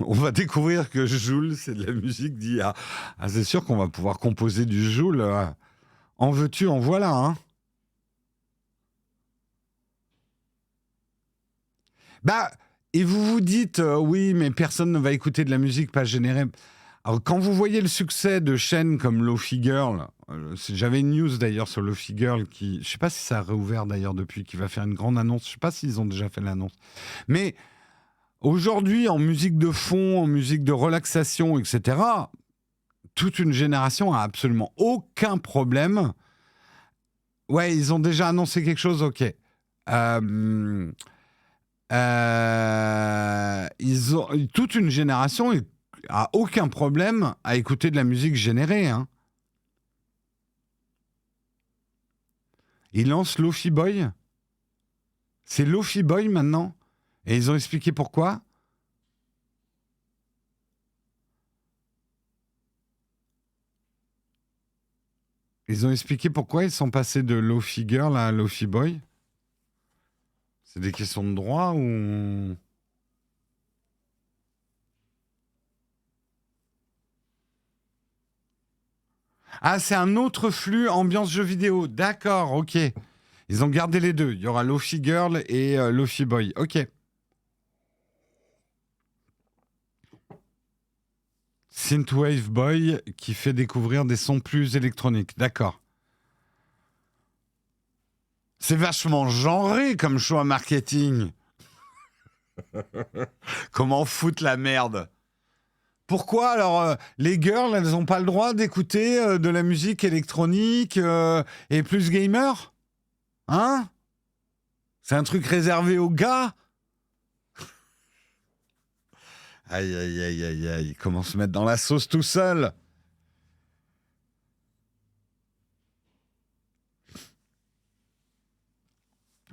On va découvrir que Joule, c'est de la musique d'IA. Ah, c'est sûr qu'on va pouvoir composer du Joule. En veux-tu, en voilà, hein. Et vous vous dites, oui, mais personne ne va écouter de la musique pas générée. Alors, quand vous voyez le succès de chaînes comme Lo-Fi Girl, j'avais une news d'ailleurs sur Lo-Fi Girl qui, je sais pas si ça a réouvert d'ailleurs depuis, qui va faire une grande annonce. Je sais pas s'ils ont déjà fait l'annonce. Mais aujourd'hui, en musique de fond, en musique de relaxation, etc., toute une génération a absolument aucun problème. Ouais, ils ont déjà annoncé quelque chose, ok. Toute une génération a aucun problème à écouter de la musique générée, hein. Ils lancent Lo-Fi Boy. C'est Lo-Fi Boy maintenant. Et ils ont expliqué pourquoi. Ils ont expliqué pourquoi ils sont passés de Lo-Fi Girl à Lo-Fi Boy. C'est des questions de droit ou... Ah, c'est un autre flux ambiance jeu vidéo. D'accord, ok. Ils ont gardé les deux. Il y aura Lo-Fi Girl et Lo-Fi Boy. Ok. Synthwave Boy qui fait découvrir des sons plus électroniques. D'accord. C'est vachement genré comme choix marketing. Comment foutre la merde? Pourquoi alors les girls, elles n'ont pas le droit d'écouter de la musique électronique et plus gamer? Hein? C'est un truc réservé aux gars? Aïe, aïe, aïe, aïe, aïe. Comment se mettre dans la sauce tout seul?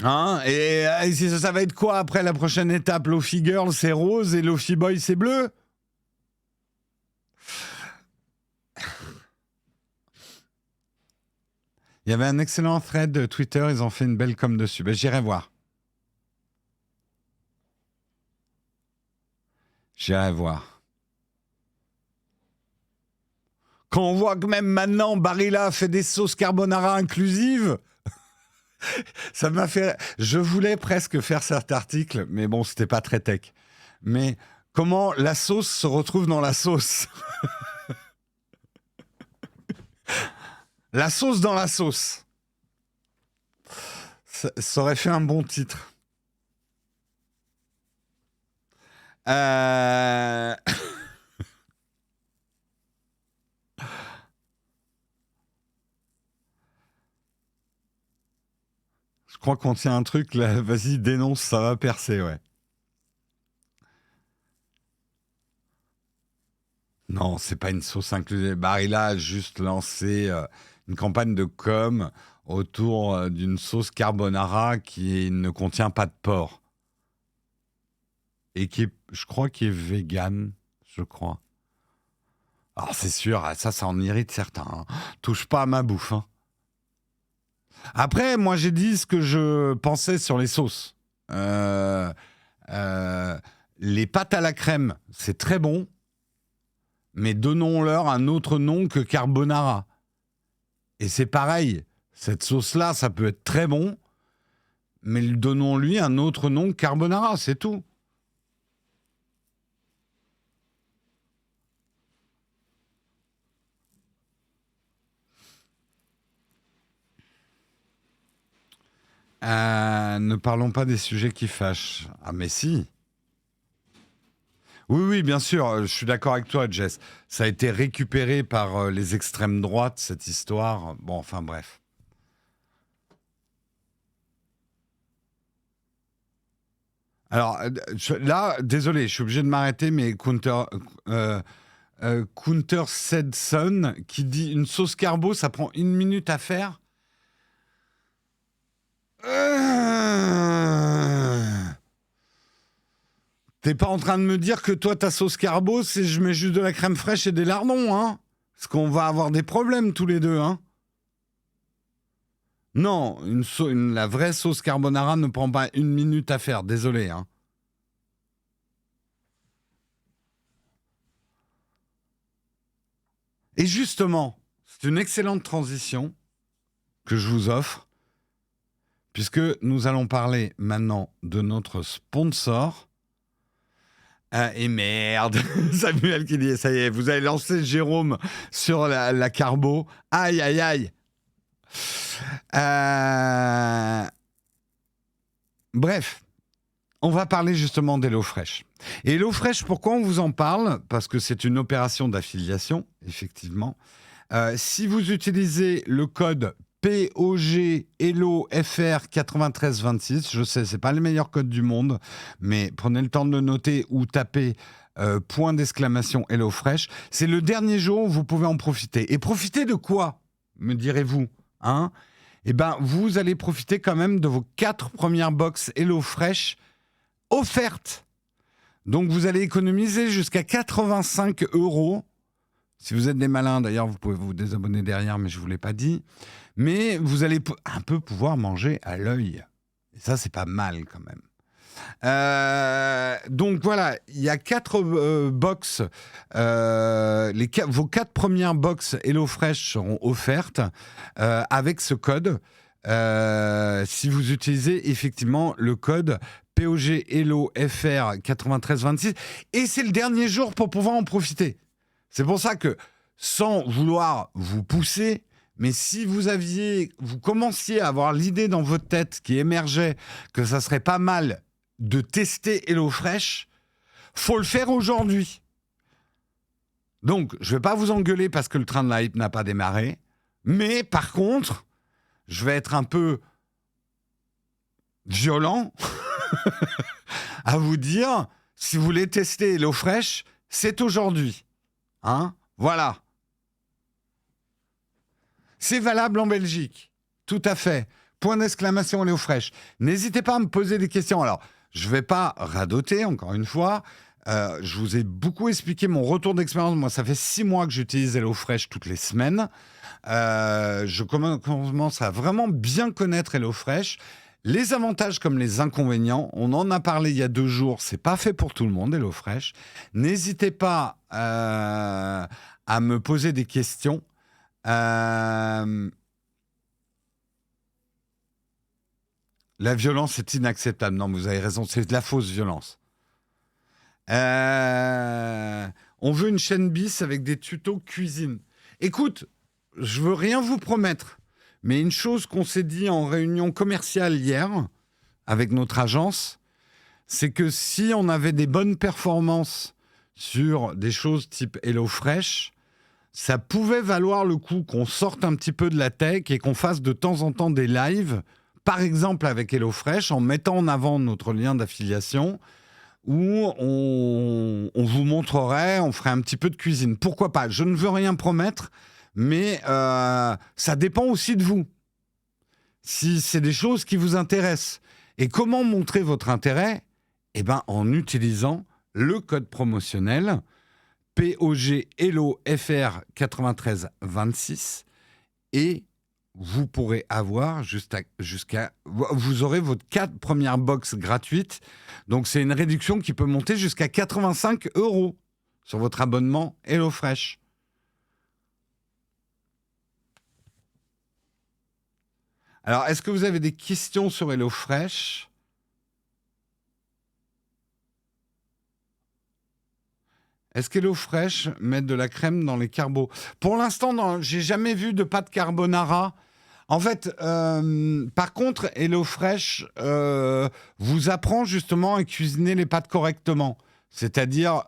Hein? Et ça va être quoi après la prochaine étape? Lo-Fi Girl, c'est rose et Lo-Fi Boy, c'est bleu? Il y avait un excellent thread de Twitter, ils ont fait une belle com dessus. J'irai voir. J'irai voir. Quand on voit que même maintenant, Barilla fait des sauces carbonara inclusives, ça m'a fait... Je voulais presque faire cet article, mais bon, c'était pas très tech. Mais comment la sauce se retrouve dans la sauce? La sauce dans la sauce. Ça aurait fait un bon titre. Je crois qu'on tient un truc là. Vas-y, dénonce, ça va percer, ouais. Non, c'est pas une sauce inclusive. Barilla a juste lancé une campagne de com autour d'une sauce carbonara qui ne contient pas de porc et qui, je crois, qui est vegan, je crois. Alors c'est sûr, ça en irrite certains, hein. Touche pas à ma bouffe, hein. Après, moi j'ai dit ce que je pensais sur les sauces. Euh, les pâtes à la crème, c'est très bon, mais donnons-leur un autre nom que carbonara. Et c'est pareil, cette sauce-là, ça peut être très bon, mais donnons-lui un autre nom que carbonara, c'est tout. Ne parlons pas des sujets qui fâchent. Ah mais si. Oui, oui, bien sûr, je suis d'accord avec toi, Jess. Ça a été récupéré par les extrêmes droites, cette histoire. Bon, enfin bref. Alors là, désolé, je suis obligé de m'arrêter, mais Counter Sedson qui dit une sauce carbo, ça prend 1 minute à faire. T'es pas en train de me dire que toi, ta sauce carbo, c'est je mets juste de la crème fraîche et des lardons, hein? Parce qu'on va avoir des problèmes tous les deux, hein? Non, la vraie sauce carbonara ne prend pas 1 minute à faire, désolé, hein. Et justement, c'est une excellente transition que je vous offre, puisque nous allons parler maintenant de notre sponsor. Et merde, Samuel qui dit, ça y est, vous avez lancé Jérôme sur la carbo. Aïe, aïe, aïe. Bref, on va parler justement d'HelloFresh. Et HelloFresh, pourquoi on vous en parle? Parce que c'est une opération d'affiliation, effectivement. Si vous utilisez le code POG Hello FR 9326, je sais, c'est pas le meilleur code du monde, mais prenez le temps de le noter ou tapez point d'exclamation HelloFresh. C'est le dernier jour où vous pouvez en profiter. Et profiter de quoi, me direz-vous, hein? Eh bien, vous allez profiter quand même de vos 4 premières box HelloFresh offertes. Donc, vous allez économiser jusqu'à 85 €. Si vous êtes des malins, d'ailleurs, vous pouvez vous désabonner derrière, mais je ne vous l'ai pas dit. Mais vous allez un peu pouvoir manger à l'œil. Et ça, c'est pas mal quand même. Donc voilà, il y a 4 box. Vos 4 premières box HelloFresh seront offertes avec ce code. Si vous utilisez effectivement le code POG Hello FR 9326. Et c'est le dernier jour pour pouvoir en profiter. C'est pour ça que, sans vouloir vous pousser, mais si vous commenciez à avoir l'idée dans votre tête qui émergeait que ça serait pas mal de tester HelloFresh, faut le faire aujourd'hui. Donc, je vais pas vous engueuler parce que le train de la hype n'a pas démarré, mais par contre, je vais être un peu violent à vous dire, si vous voulez tester HelloFresh, c'est aujourd'hui. Hein? Voilà. C'est valable en Belgique. Tout à fait. Point d'exclamation HelloFresh. N'hésitez pas à me poser des questions. Alors, je ne vais pas radoter, encore une fois. Je vous ai beaucoup expliqué mon retour d'expérience. Moi, ça fait 6 mois que j'utilise HelloFresh toutes les semaines. Je commence à vraiment bien connaître HelloFresh. Les avantages comme les inconvénients, on en a parlé il y a 2 jours, c'est pas fait pour tout le monde, HelloFresh. N'hésitez pas à me poser des questions. La violence est inacceptable. Non, vous avez raison, c'est de la fausse violence. On veut une chaîne bis avec des tutos cuisine. Écoute, je veux rien vous promettre. Mais une chose qu'on s'est dit en réunion commerciale hier, avec notre agence, c'est que si on avait des bonnes performances sur des choses type HelloFresh, ça pouvait valoir le coup qu'on sorte un petit peu de la tech et qu'on fasse de temps en temps des lives, par exemple avec HelloFresh, en mettant en avant notre lien d'affiliation, où on vous montrerait, on ferait un petit peu de cuisine. Pourquoi pas? Je ne veux rien promettre, mais ça dépend aussi de vous. Si c'est des choses qui vous intéressent. Et comment montrer votre intérêt? Eh bien, en utilisant le code promotionnel POG Hello FR 9326 et vous pourrez avoir vous aurez votre 4 premières box gratuites. Donc, c'est une réduction qui peut monter jusqu'à 85 € sur votre abonnement HelloFresh. Alors, est-ce que vous avez des questions sur HelloFresh? Est-ce qu'HelloFresh met de la crème dans les carbos? Pour l'instant, j'ai jamais vu de pâte carbonara. En fait, par contre, HelloFresh vous apprend justement à cuisiner les pâtes correctement. C'est-à-dire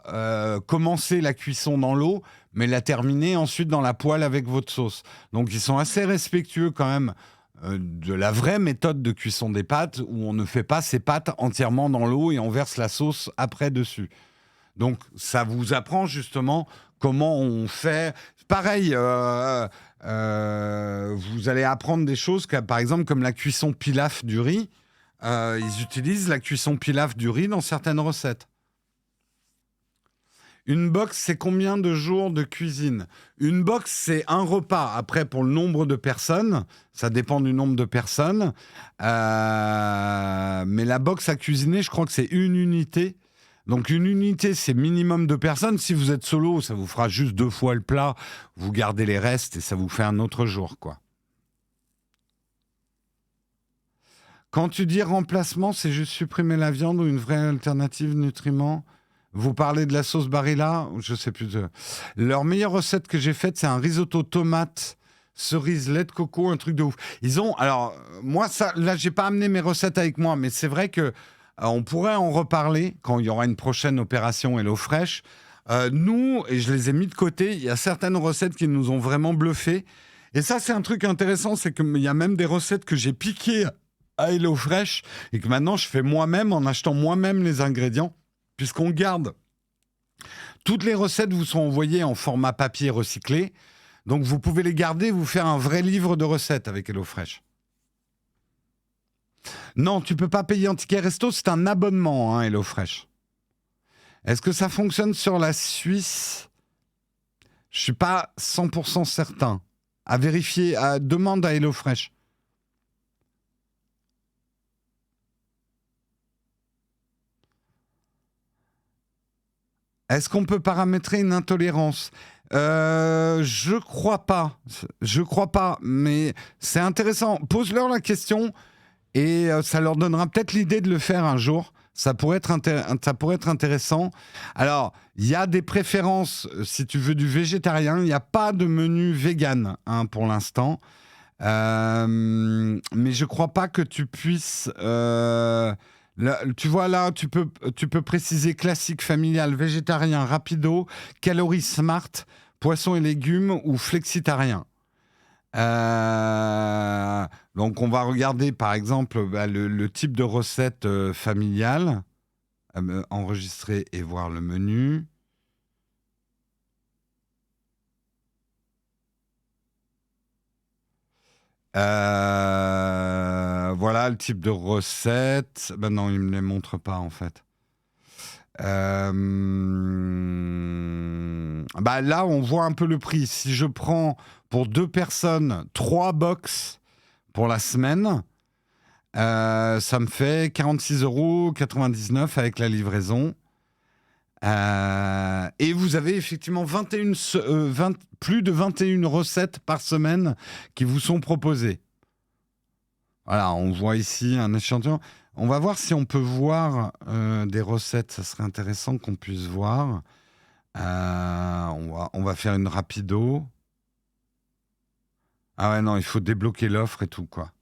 commencer la cuisson dans l'eau, mais la terminer ensuite dans la poêle avec votre sauce. Donc, ils sont assez respectueux quand même de la vraie méthode de cuisson des pâtes, où on ne fait pas ces pâtes entièrement dans l'eau et on verse la sauce après dessus. Donc, ça vous apprend justement comment on fait. Pareil, vous allez apprendre des choses, par exemple, comme la cuisson pilaf du riz. Ils utilisent la cuisson pilaf du riz dans certaines recettes. Une box, c'est combien de jours de cuisine? Une box, c'est un repas. Après, pour le nombre de personnes, ça dépend du nombre de personnes. Mais la box à cuisiner, je crois que c'est une unité. Donc, une unité, c'est minimum 2 personnes. Si vous êtes solo, ça vous fera juste 2 fois le plat. Vous gardez les restes et ça vous fait un autre jour, quoi. Quand tu dis remplacement, c'est juste supprimer la viande ou une vraie alternative nutriments? Vous parlez de la sauce Barilla? Je sais plus. Leur meilleure recette que j'ai faite, c'est un risotto tomate, cerise, lait de coco, un truc de ouf. Ils ont... Alors, moi, là, j'ai pas amené mes recettes avec moi, mais c'est vrai que on pourrait en reparler quand il y aura une prochaine opération HelloFresh. Nous, et je les ai mis de côté, il y a certaines recettes qui nous ont vraiment bluffés. Et ça, c'est un truc intéressant, c'est qu'il y a même des recettes que j'ai piquées à HelloFresh et que maintenant je fais moi-même en achetant moi-même les ingrédients, puisqu'on garde. Toutes les recettes vous sont envoyées en format papier recyclé. Donc vous pouvez les garder, vous faire un vrai livre de recettes avec HelloFresh. Non, tu peux pas payer en ticket resto, c'est un abonnement, hein, HelloFresh. Est-ce que ça fonctionne sur la Suisse? Je suis pas 100% certain. À vérifier, demande à HelloFresh. Est-ce qu'on peut paramétrer une intolérance? Je crois pas. Je crois pas, mais c'est intéressant. Pose-leur la question. Et ça leur donnera peut-être l'idée de le faire un jour. Ça pourrait être intéressant. Alors, il y a des préférences, si tu veux du végétarien. Il n'y a pas de menu vegan pour l'instant. Mais je ne crois pas que tu puisses... là, tu vois, là, tu peux préciser classique, familial, végétarien, rapido, calories smart, poissons et légumes ou flexitarien. Donc, on va regarder, par exemple, le type de recette familiale, enregistrer et voir le menu. Voilà le type de recette. Ben non, il ne me les montre pas, en fait. Là, on voit un peu le prix. Si je prends pour 2 personnes 3 box pour la semaine, ça me fait 46,99 € avec la livraison. Et vous avez effectivement plus de 21 recettes par semaine qui vous sont proposées. Voilà, on voit ici un échantillon. On va voir si on peut voir des recettes. Ça serait intéressant qu'on puisse voir. On va faire une rapido. Ah ouais, non, il faut débloquer l'offre et tout, quoi.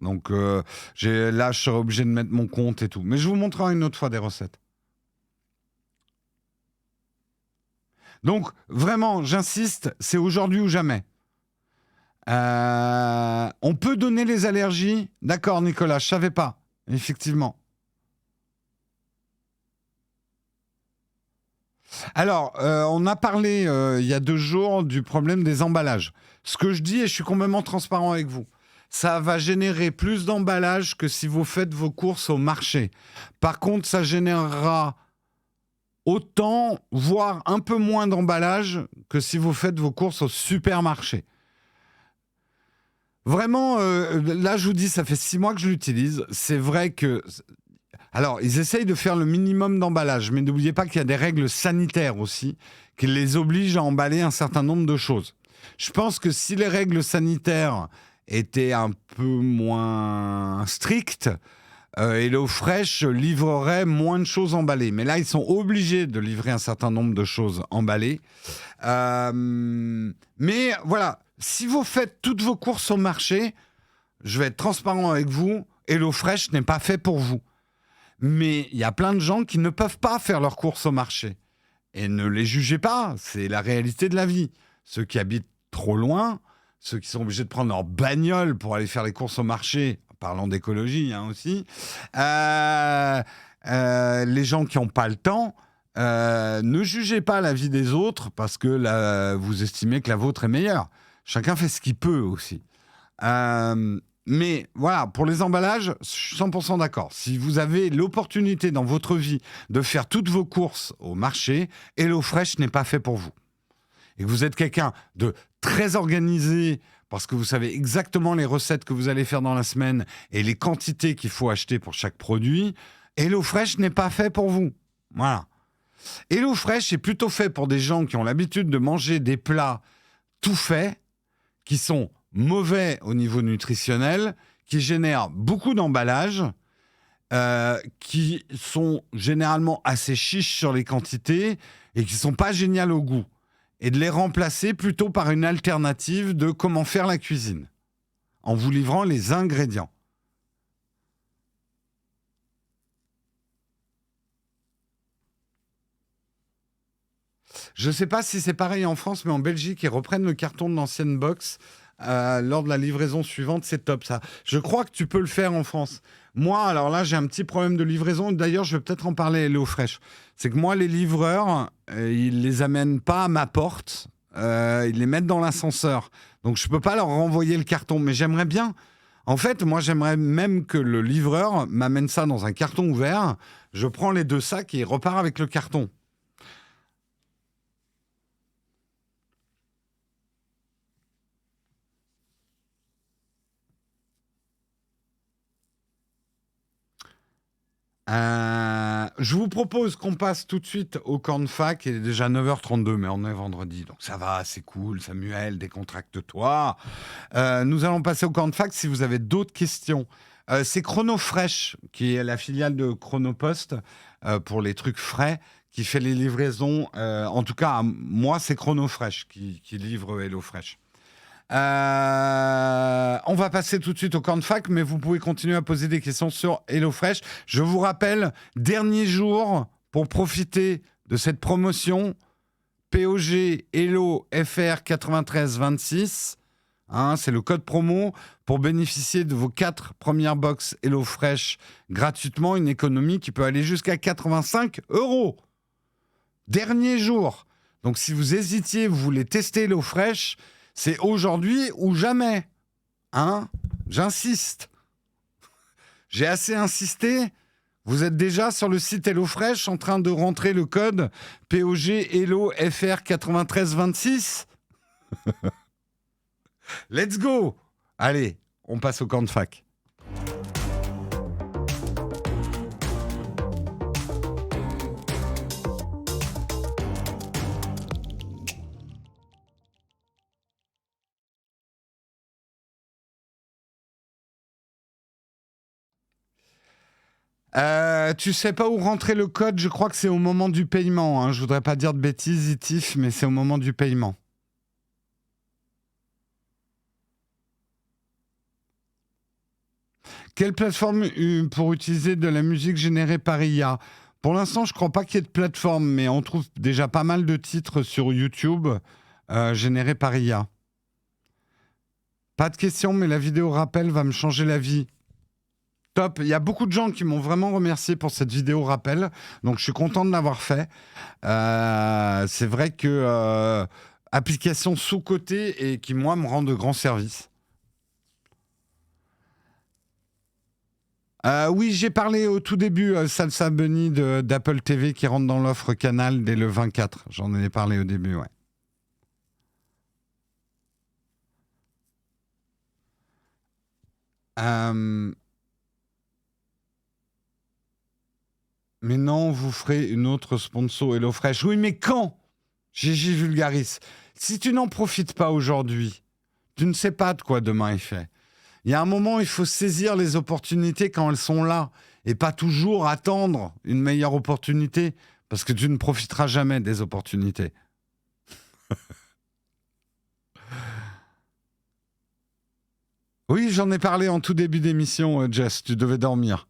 Donc là, je serai obligé de mettre mon compte et tout. Mais je vous montrerai une autre fois des recettes. Donc, vraiment, j'insiste, c'est aujourd'hui ou jamais. On peut donner les allergies? D'accord, Nicolas, je savais pas. Effectivement. Alors, on a parlé il y a 2 jours du problème des emballages. Ce que je dis, et je suis complètement transparent avec vous, ça va générer plus d'emballages que si vous faites vos courses au marché. Par contre, ça générera autant, voire un peu moins d'emballage que si vous faites vos courses au supermarché. Vraiment, là, je vous dis, ça fait 6 mois que je l'utilise. C'est vrai que... Alors, ils essayent de faire le minimum d'emballage, mais n'oubliez pas qu'il y a des règles sanitaires aussi, qui les obligent à emballer un certain nombre de choses. Je pense que si les règles sanitaires étaient un peu moins strictes, HelloFresh livrerait moins de choses emballées. Mais là, ils sont obligés de livrer un certain nombre de choses emballées. Mais voilà, si vous faites toutes vos courses au marché, je vais être transparent avec vous, HelloFresh n'est pas fait pour vous. Mais il y a plein de gens qui ne peuvent pas faire leurs courses au marché. Et ne les jugez pas, c'est la réalité de la vie. Ceux qui habitent trop loin, ceux qui sont obligés de prendre leur bagnole pour aller faire les courses au marché, parlant d'écologie aussi, les gens qui n'ont pas le temps, ne jugez pas la vie des autres parce que vous estimez que la vôtre est meilleure. Chacun fait ce qu'il peut aussi. Mais voilà, pour les emballages, je suis 100% d'accord. Si vous avez l'opportunité dans votre vie de faire toutes vos courses au marché, HelloFresh n'est pas fait pour vous. Et que vous êtes quelqu'un de très organisé parce que vous savez exactement les recettes que vous allez faire dans la semaine et les quantités qu'il faut acheter pour chaque produit, HelloFresh n'est pas fait pour vous. Voilà. HelloFresh est plutôt fait pour des gens qui ont l'habitude de manger des plats tout faits, qui sont mauvais au niveau nutritionnel, qui génèrent beaucoup d'emballages, qui sont généralement assez chiches sur les quantités et qui ne sont pas géniales au goût. Et de les remplacer plutôt par une alternative de comment faire la cuisine, en vous livrant les ingrédients. Je ne sais pas si c'est pareil en France, mais en Belgique, ils reprennent le carton de l'ancienne box lors de la livraison suivante. C'est top, ça. Je crois que tu peux le faire en France. Moi, alors là, j'ai un petit problème de livraison. D'ailleurs, je vais peut-être en parler à HelloFresh. C'est que moi, les livreurs, ils les amènent pas à ma porte. Ils les mettent dans l'ascenseur. Donc, je ne peux pas leur renvoyer le carton. Mais j'aimerais bien... En fait, moi, j'aimerais même que le livreur m'amène ça dans un carton ouvert. Je prends les 2 sacs et il repart avec le carton. Je vous propose qu'on passe tout de suite au cornfac. Il est déjà 9h32, mais on est vendredi, donc ça va, c'est cool. Samuel, décontracte-toi. Nous allons passer au cornfac si vous avez d'autres questions. C'est ChronoFresh, qui est la filiale de Chronopost, pour les trucs frais, qui fait les livraisons. En tout cas, moi, c'est ChronoFresh qui livre HelloFresh. On va passer tout de suite au cornfac, mais vous pouvez continuer à poser des questions sur HelloFresh. Je vous rappelle, dernier jour pour profiter de cette promotion POG Hello FR 9326. C'est le code promo pour bénéficier de vos 4 premières box HelloFresh gratuitement. Une économie qui peut aller jusqu'à 85 €. Dernier jour. Donc si vous hésitiez, vous voulez tester HelloFresh, c'est aujourd'hui ou jamais. J'insiste. J'ai assez insisté. Vous êtes déjà sur le site HelloFresh en train de rentrer le code POG Hello FR 9326. Let's go. Allez, on passe au cornfac. Tu sais pas où rentrer le code, je crois que c'est au moment du paiement. Je voudrais pas dire de bêtises, Itif, mais c'est au moment du paiement. Quelle plateforme pour utiliser de la musique générée par IA ? Pour l'instant, je crois pas qu'il y ait de plateforme, mais on trouve déjà pas mal de titres sur YouTube générés par IA. Pas de question, mais la vidéo rappel va me changer la vie. Top. Il y a beaucoup de gens qui m'ont vraiment remercié pour cette vidéo rappel. Donc, je suis content de l'avoir fait. C'est vrai que application sous-cotée et qui, moi, me rend de grands services. Oui, j'ai parlé au tout début, Salsa Bunny d'Apple TV qui rentre dans l'offre Canal dès le 24. J'en ai parlé au début, ouais. Mais non, vous ferez une autre sponsor HelloFresh. Oui, mais quand? Gigi Vulgaris. Si tu n'en profites pas aujourd'hui, tu ne sais pas de quoi demain est fait. Il y a un moment, il faut saisir les opportunités quand elles sont là et pas toujours attendre une meilleure opportunité parce que tu ne profiteras jamais des opportunités. Oui, j'en ai parlé en tout début d'émission, Jess, tu devais dormir.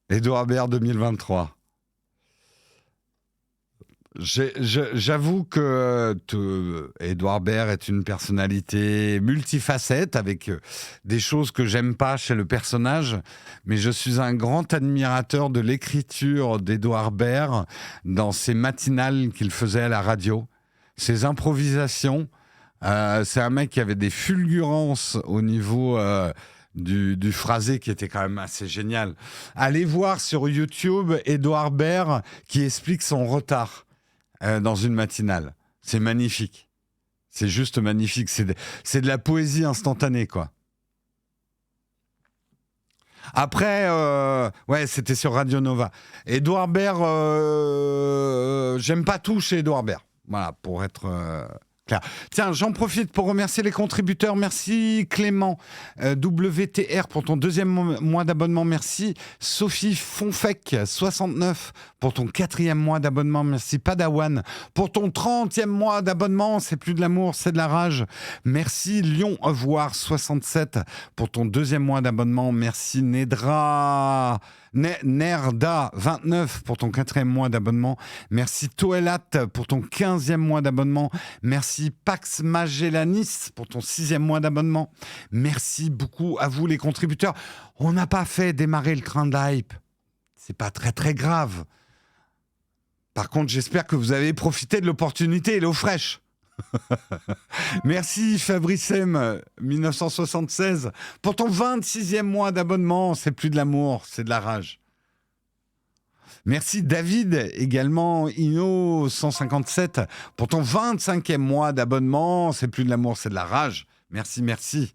Édouard Baird 2023. J'avoue que Édouard Baird est une personnalité multifacette avec des choses que j'aime pas chez le personnage, mais je suis un grand admirateur de l'écriture d'Édouard Baird dans ses matinales qu'il faisait à la radio, ses improvisations. C'est un mec qui avait des fulgurances au niveau du phrasé qui était quand même assez génial. Allez voir sur YouTube Édouard Baird qui explique son retard dans une matinale. C'est magnifique. C'est juste magnifique. C'est de la poésie instantanée, quoi. Après, ouais, c'était sur Radio Nova. Édouard Baird, j'aime pas tout chez Édouard Baird. Voilà, pour être clair. Tiens, j'en profite pour remercier les contributeurs. Merci Clément WTR pour ton deuxième mois d'abonnement. Merci Sophie Fonfec 69 pour ton 4e mois d'abonnement. Merci Padawan pour ton 30e mois d'abonnement. C'est plus de l'amour, c'est de la rage. Merci Lyon Voir 67 pour ton 2e mois d'abonnement. Merci Nedra Nerda 29 pour ton 4e mois d'abonnement. Merci Toelat pour ton 15e mois d'abonnement. Merci Pax Magellanis pour ton 6e mois d'abonnement. Merci beaucoup à vous les contributeurs. On n'a pas fait démarrer le train de la hype. C'est pas très très grave. Par contre, j'espère que vous avez profité de l'opportunité HelloFresh. Merci Fabrice M 1976 pour ton 26e mois d'abonnement. C'est plus de l'amour, c'est de la rage. Merci David, également Ino 157 pour ton 25e mois d'abonnement. C'est plus de l'amour, c'est de la rage. Merci, merci.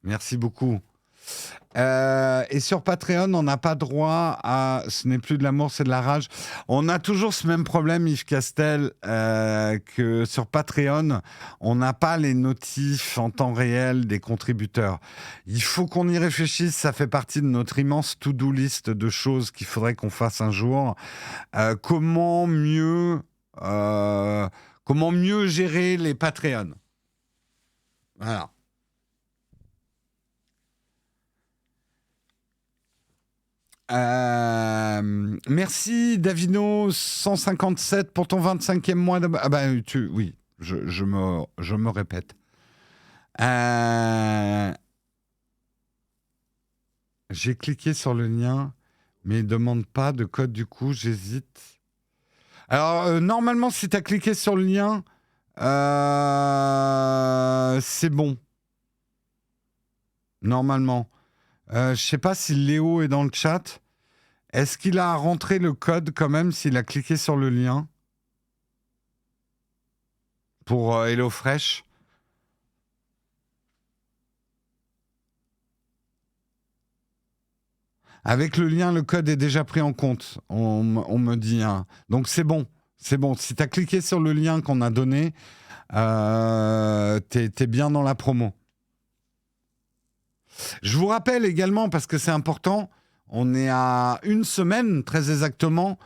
Merci beaucoup. Et sur Patreon, on n'a pas droit à ce n'est plus de l'amour, c'est de la rage. On a toujours ce même problème, Yves Castel, que sur Patreon, on n'a pas les notifs en temps réel des contributeurs. Il faut qu'on y réfléchisse, ça fait partie de notre immense to-do list de choses qu'il faudrait qu'on fasse un jour. Comment mieux gérer les Patreons? Voilà. Merci Davino 157 pour ton 25e mois de... Ah bah oui, je me répète. J'ai cliqué sur le lien, mais il ne demande pas de code, du coup, j'hésite. Alors, normalement, si tu as cliqué sur le lien, c'est bon. Normalement. Je sais pas si Léo est dans le chat. Est-ce qu'il a rentré le code quand même s'il a cliqué sur le lien pour HelloFresh? Avec le lien, le code est déjà pris en compte, on me dit. Hein. Donc c'est bon, c'est bon. Si tu as cliqué sur le lien qu'on a donné, t'es bien dans la promo. Je vous rappelle également, parce que c'est important, on est à une semaine, très exactement,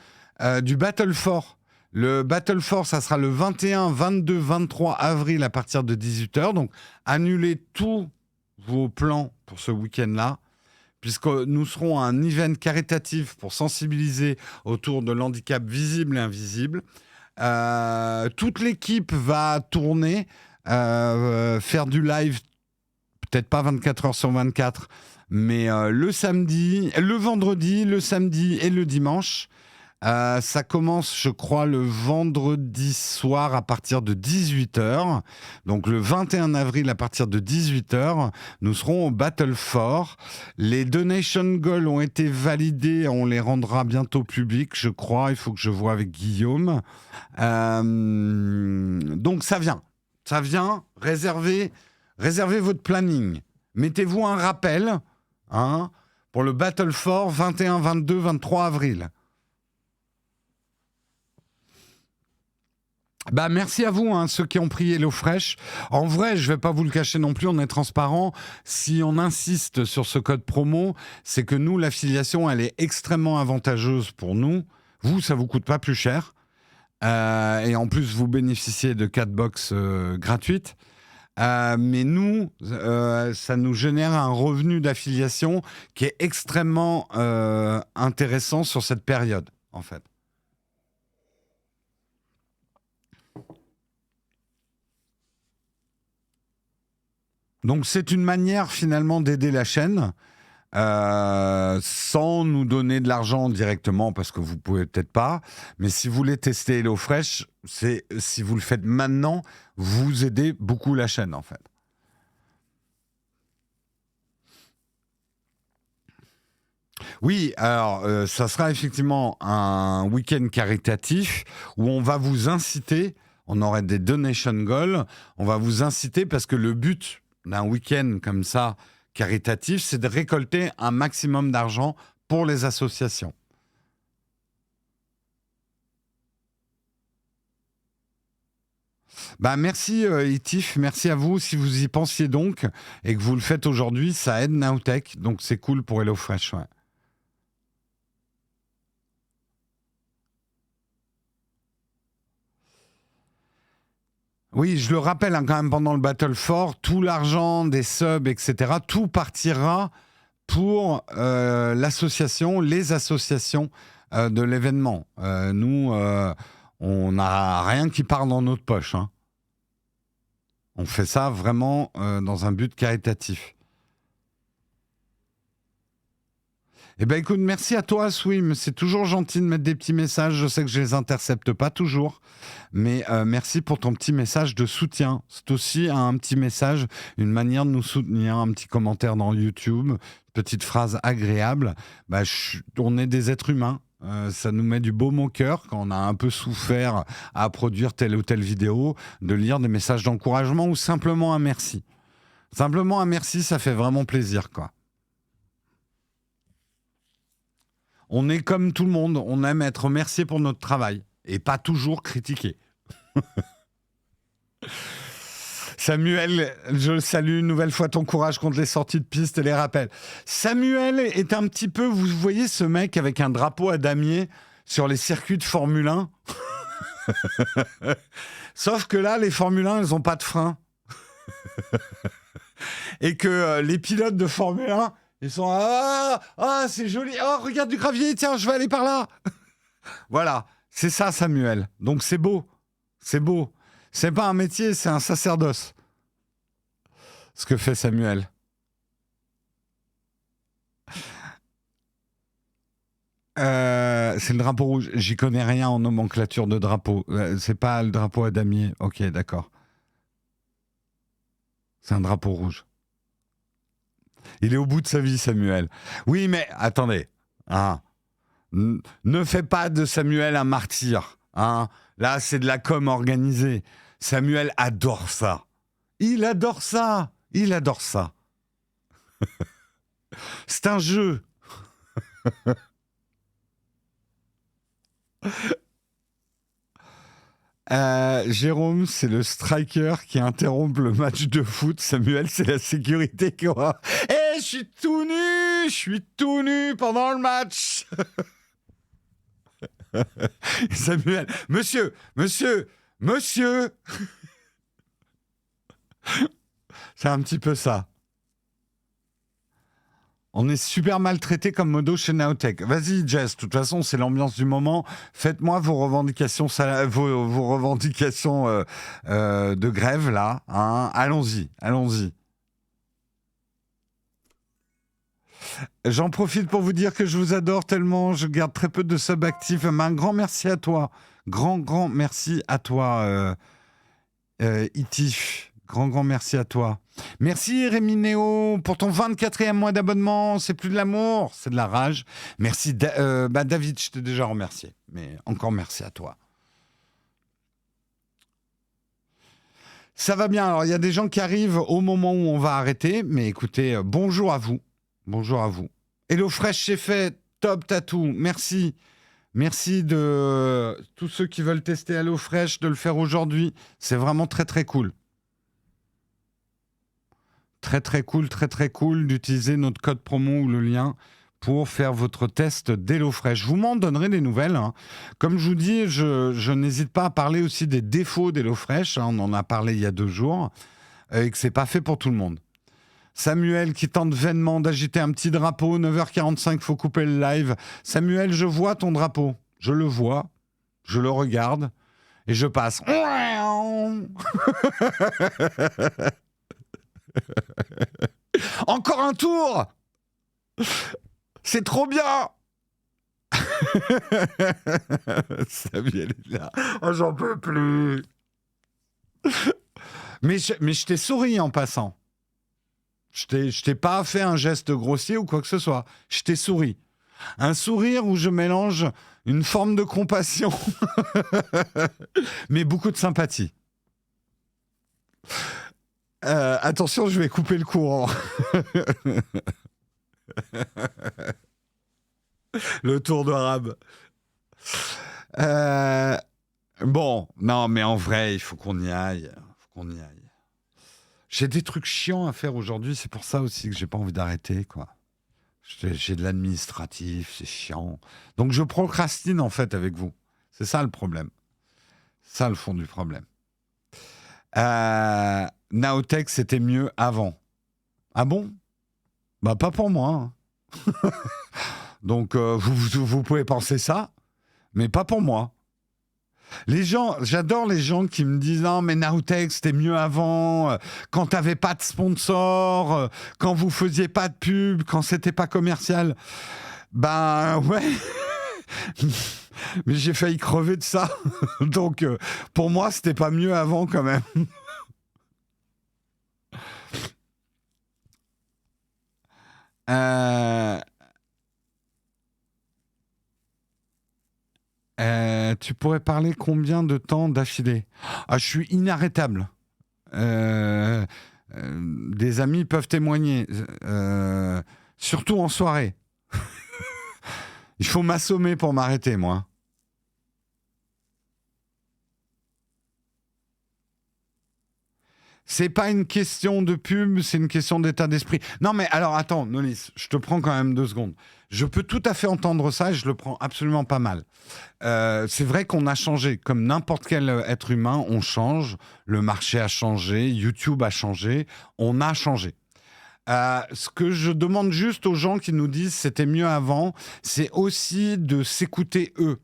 du Battle for. Le Battle for, ça sera le 21, 22, 23 avril à partir de 18h. Donc, annulez tous vos plans pour ce week-end-là, puisque nous serons à un event caritatif pour sensibiliser autour de l'handicap visible et invisible. Toute l'équipe va tourner, faire du live, peut-être pas 24 heures sur 24, mais le vendredi, le samedi et le dimanche. Ça commence, je crois, le vendredi soir à partir de 18h. Donc le 21 avril à partir de 18h, nous serons au Battle for. Les donation goals ont été validés, on les rendra bientôt publics, je crois. Il faut que je vois avec Guillaume. Donc ça vient. Réservez votre planning. Mettez-vous un rappel pour le Battle for 21, 22, 23 avril. Merci à vous, ceux qui ont pris HelloFresh. En vrai, je vais pas vous le cacher non plus, on est transparent. Si on insiste sur ce code promo, c'est que nous, l'affiliation, elle est extrêmement avantageuse pour nous. Vous, ça vous coûte pas plus cher. Et en plus, vous bénéficiez de 4 box gratuites. Mais nous, ça nous génère un revenu d'affiliation qui est extrêmement intéressant sur cette période, en fait. Donc c'est une manière finalement d'aider la chaîne sans nous donner de l'argent directement parce que vous pouvez peut-être pas. Mais si vous voulez tester HelloFresh, si vous le faites maintenant, vous aidez beaucoup la chaîne en fait. Oui, alors ça sera effectivement un week-end caritatif où on va vous inciter, on aurait des donation goals, on va vous inciter parce que le but d'un week-end comme ça, caritatif, c'est de récolter un maximum d'argent pour les associations. Merci Itif, merci à vous. Si vous y pensiez donc et que vous le faites aujourd'hui, ça aide Nowtech, donc c'est cool pour HelloFresh. Ouais. Oui, je le rappelle quand même pendant le Battle for, tout l'argent des subs, etc., tout partira pour l'association, les associations de l'événement. Nous, on n'a rien qui part dans notre poche. On fait ça vraiment dans un but caritatif. Eh bien, écoute, merci à toi, Swim. C'est toujours gentil de mettre des petits messages. Je sais que je les intercepte pas toujours, mais merci pour ton petit message de soutien. C'est aussi un petit message, une manière de nous soutenir, un petit commentaire dans YouTube, petite phrase agréable. On est des êtres humains. Ça nous met du baume au cœur quand on a un peu souffert à produire telle ou telle vidéo, de lire des messages d'encouragement ou simplement un merci. Simplement un merci, ça fait vraiment plaisir, quoi. On est comme tout le monde, on aime être remercié pour notre travail et pas toujours critiqué. Samuel, je salue une nouvelle fois ton courage contre les sorties de piste et les rappels. Samuel est un petit peu, vous voyez ce mec avec un drapeau à damier sur les circuits de Formule 1. Sauf que là, les Formule 1, elles n'ont pas de frein. Et que les pilotes de Formule 1, ils sont c'est joli. Oh, regarde du gravier, tiens, je vais aller par là. Voilà, c'est ça, Samuel. Donc c'est beau. C'est beau. C'est pas un métier, c'est un sacerdoce. Ce que fait Samuel. C'est le drapeau rouge. J'y connais rien en nomenclature de drapeau. C'est pas le drapeau à damier. Ok, d'accord. C'est un drapeau rouge. Il est au bout de sa vie, Samuel. Oui, mais attendez. Ne fais pas de Samuel un martyr. Là, c'est de la com organisée. Samuel adore ça. Il adore ça. Il adore ça. C'est un jeu. Jérôme, c'est le striker qui interrompt le match de foot. Samuel, c'est la sécurité qui aura... je suis tout nu. Je suis tout nu pendant le match. Samuel, monsieur. C'est un petit peu ça. On est super maltraité comme modo chez Nowtech. Vas-y, Jess, de toute façon, c'est l'ambiance du moment. Faites-moi vos revendications, vos revendications de grève, là. Hein. Allons-y, allons-y. J'en profite pour vous dire que je vous adore tellement. Je garde très peu de subs actifs. Mais un grand merci à toi. Grand merci à toi, Itif. Grand merci à toi. Merci Rémi Néo pour ton 24e mois d'abonnement. C'est plus de l'amour, c'est de la rage. Merci David, je t'ai déjà remercié. Mais encore merci à toi. Ça va bien. Alors il y a des gens qui arrivent au moment où on va arrêter. Mais écoutez, bonjour à vous. Bonjour à vous. HelloFresh, c'est fait. Top Tatou. Merci. Merci de tous ceux qui veulent tester HelloFresh de le faire aujourd'hui. C'est vraiment très très cool. Très cool d'utiliser notre code promo ou le lien pour faire votre test d'HelloFresh. Je vous m'en donnerai des nouvelles. Hein. Comme je vous dis, je n'hésite pas à parler aussi des défauts d'HelloFresh. Hein. On en a parlé il y a 2 jours et que c'est pas fait pour tout le monde. Samuel qui tente vainement d'agiter un petit drapeau. 9h45, faut couper le live. Samuel, je vois ton drapeau. Je le vois. Je le regarde. Et je passe. Encore un tour. C'est trop bien. Samuel est là. Oh, j'en peux plus. Mais je t'ai souri en passant. Je t'ai pas fait un geste grossier ou quoi que ce soit. Je t'ai souri. Un sourire où je mélange une forme de compassion, mais beaucoup de sympathie. Attention, je vais couper le courant. Le tour de rab. Bon, non, mais en vrai, il faut qu'on y aille. J'ai des trucs chiants à faire aujourd'hui, c'est pour ça aussi que j'ai pas envie d'arrêter, quoi. J'ai de l'administratif, c'est chiant. Donc je procrastine en fait avec vous. C'est ça le problème. C'est ça le fond du problème. Nowtech, c'était mieux avant. Ah bon ? Bah pas pour moi. Hein. Donc vous pouvez penser ça, mais pas pour moi. Les gens, j'adore les gens qui me disent non mais Nowtech c'était mieux avant, quand t'avais pas de sponsor, quand vous faisiez pas de pub, quand c'était pas commercial. Ben ouais, mais j'ai failli crever de ça. Donc pour moi c'était pas mieux avant quand même. Tu pourrais parler combien de temps d'affilée ? Ah, je suis inarrêtable. Des amis peuvent témoigner. Surtout en soirée. Il faut m'assommer pour m'arrêter, moi. C'est pas une question de pub, c'est une question d'état d'esprit. Non, mais alors, attends, Nolis, je te prends quand même 2 secondes. Je peux tout à fait entendre ça et je le prends absolument pas mal. C'est vrai qu'on a changé. Comme n'importe quel être humain, on change. Le marché a changé, YouTube a changé, on a changé. Ce que je demande juste aux gens qui nous disent c'était mieux avant, c'est aussi de s'écouter eux.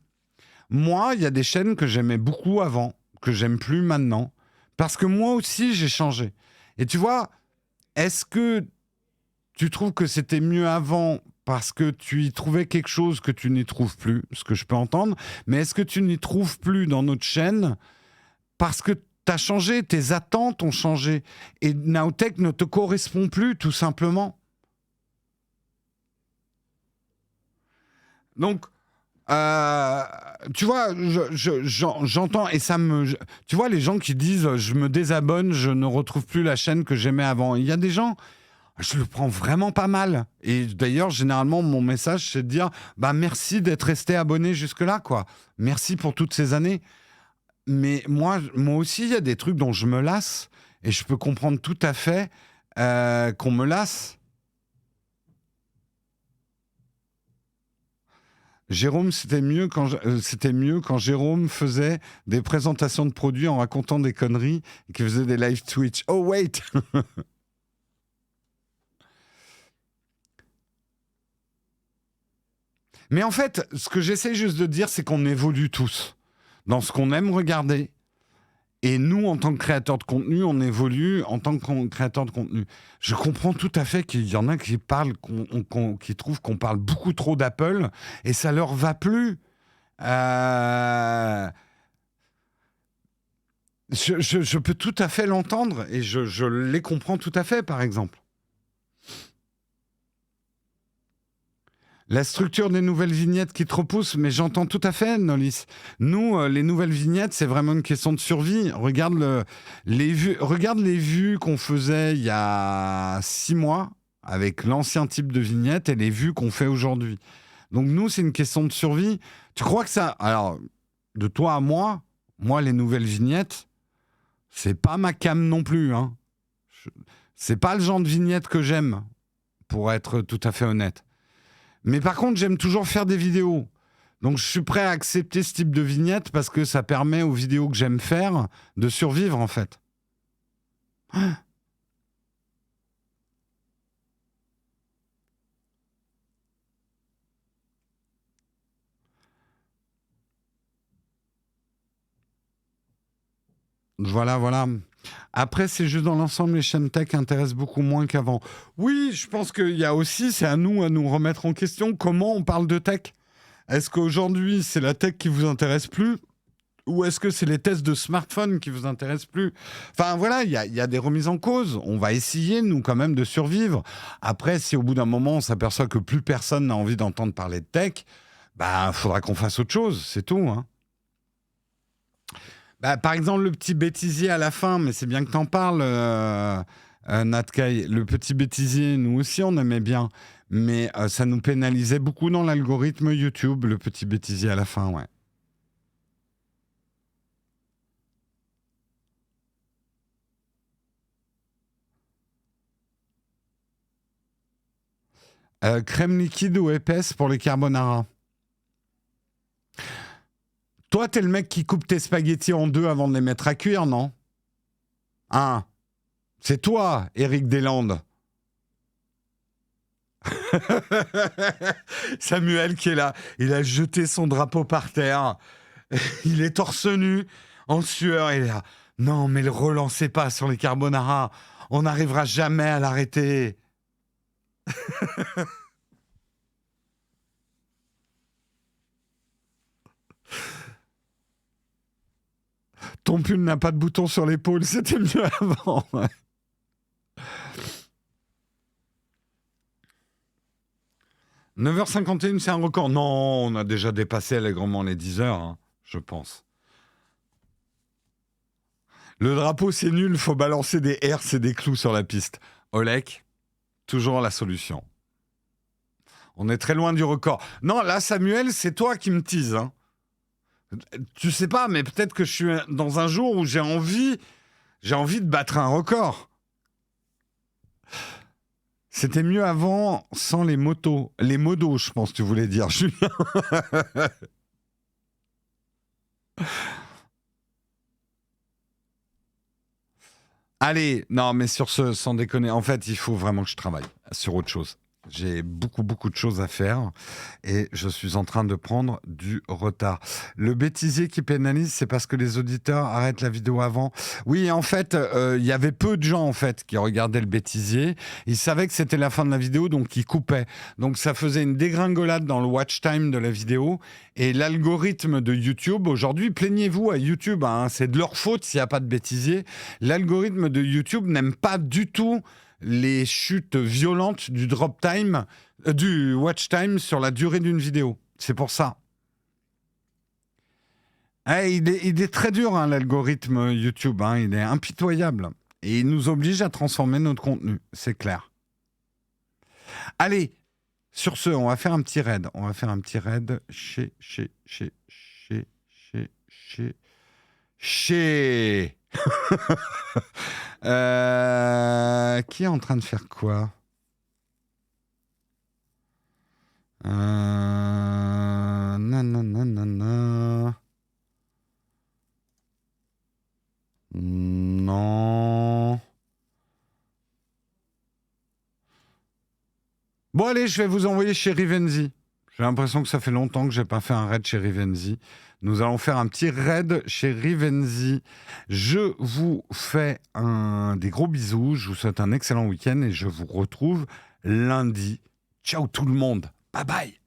Moi, il y a des chaînes que j'aimais beaucoup avant, que j'aime plus maintenant. Parce que moi aussi, j'ai changé. Et tu vois, est-ce que tu trouves que c'était mieux avant parce que tu y trouvais quelque chose que tu n'y trouves plus, ce que je peux entendre, mais est-ce que tu n'y trouves plus dans notre chaîne parce que tu as changé, tes attentes ont changé et Nowtech ne te correspond plus, tout simplement. Donc, tu vois, j'entends et ça me... Tu vois, les gens qui disent « je me désabonne, je ne retrouve plus la chaîne que j'aimais avant ». Il y a des gens, je le prends vraiment pas mal. Et d'ailleurs, généralement, mon message, c'est de dire « bah merci d'être resté abonné jusque-là, quoi. Merci pour toutes ces années ». Mais moi aussi, il y a des trucs dont je me lasse et je peux comprendre tout à fait qu'on me lasse. Jérôme, c'était mieux quand Jérôme faisait des présentations de produits en racontant des conneries et qu'il faisait des live Twitch. Oh, wait. Mais en fait, ce que j'essaie juste de dire, c'est qu'on évolue tous dans ce qu'on aime regarder. Et nous, en tant que créateurs de contenu, on évolue en tant que créateurs de contenu. Je comprends tout à fait qu'il y en a qui parlent, qui trouvent qu'on parle beaucoup trop d'Apple et ça leur va plus. Je peux tout à fait l'entendre et je les comprends tout à fait, par exemple. La structure des nouvelles vignettes qui te repousse, mais j'entends tout à fait, Nolis. Nous, les nouvelles vignettes, c'est vraiment une question de survie. Regarde les vues qu'on faisait il y a 6 mois avec l'ancien type de vignette et les vues qu'on fait aujourd'hui. Donc nous, c'est une question de survie. Tu crois que ça... Alors, de toi à moi, les nouvelles vignettes, c'est pas ma cam non plus. Hein. C'est pas le genre de vignette que j'aime, pour être tout à fait honnête. Mais par contre, j'aime toujours faire des vidéos. Donc, je suis prêt à accepter ce type de vignette parce que ça permet aux vidéos que j'aime faire de survivre, en fait. Voilà. Après, c'est juste dans l'ensemble, les chaînes tech intéressent beaucoup moins qu'avant. Oui, je pense qu'il y a aussi, c'est à nous remettre en question comment on parle de tech. Est-ce qu'aujourd'hui, c'est la tech qui vous intéresse plus ou est-ce que c'est les tests de smartphone qui vous intéressent plus? Enfin voilà, il y a des remises en cause. On va essayer, nous, quand même, de survivre. Après, si au bout d'un moment, on s'aperçoit que plus personne n'a envie d'entendre parler de tech, bah, faudra qu'on fasse autre chose, c'est tout, hein. Bah, par exemple, le petit bêtisier à la fin, mais c'est bien que t'en parles, Natkai. Le petit bêtisier, nous aussi, on aimait bien. Mais ça nous pénalisait beaucoup dans l'algorithme YouTube, le petit bêtisier à la fin, ouais. Crème liquide ou épaisse pour les carbonara? Toi, t'es le mec qui coupe tes spaghettis en deux avant de les mettre à cuire, non? Hein? C'est toi, Éric Deslandes. Samuel qui est là, il a jeté son drapeau par terre. Il est torse nu, en sueur, et il est là. Non, mais le relancez pas sur les carbonara. On n'arrivera jamais à l'arrêter. Ton pull n'a pas de bouton sur l'épaule, c'était mieux avant. 9h51, c'est un record. Non, on a déjà dépassé allègrement les 10 heures, hein, je pense. Le drapeau, c'est nul, faut balancer des herses et des clous sur la piste. Olek, toujours la solution. On est très loin du record. Non, là, Samuel, c'est toi qui me tease. Hein. Tu sais pas, mais peut-être que je suis dans un jour où j'ai envie de battre un record. C'était mieux avant, sans les motos. Les modos, je pense que tu voulais dire, Julien. Allez, non, mais sur ce, sans déconner, en fait, il faut vraiment que je travaille sur autre chose. J'ai beaucoup de choses à faire et je suis en train de prendre du retard. Le bêtisier qui pénalise, c'est parce que les auditeurs arrêtent la vidéo avant. Oui, en fait, il y avait peu de gens en fait qui regardaient le bêtisier. Ils savaient que c'était la fin de la vidéo, donc ils coupaient. Donc ça faisait une dégringolade dans le watch time de la vidéo. Et l'algorithme de YouTube, aujourd'hui, plaignez-vous à YouTube, hein, c'est de leur faute s'il n'y a pas de bêtisier. L'algorithme de YouTube n'aime pas du tout les chutes violentes du drop time, du watch time sur la durée d'une vidéo. C'est pour ça. Il est très dur, hein, l'algorithme YouTube. Hein, il est impitoyable. Et il nous oblige à transformer notre contenu. C'est clair. Allez, sur ce, on va faire un petit raid. On va faire un petit raid chez... Qui est en train de faire quoi? Nanana. Non. Bon, allez, je vais vous envoyer chez Rivenzi. J'ai l'impression que ça fait longtemps que j'ai pas fait un raid chez Rivenzi. Nous allons faire un petit raid chez Rivenzi. Je vous fais des gros bisous. Je vous souhaite un excellent week-end et je vous retrouve lundi. Ciao tout le monde. Bye bye.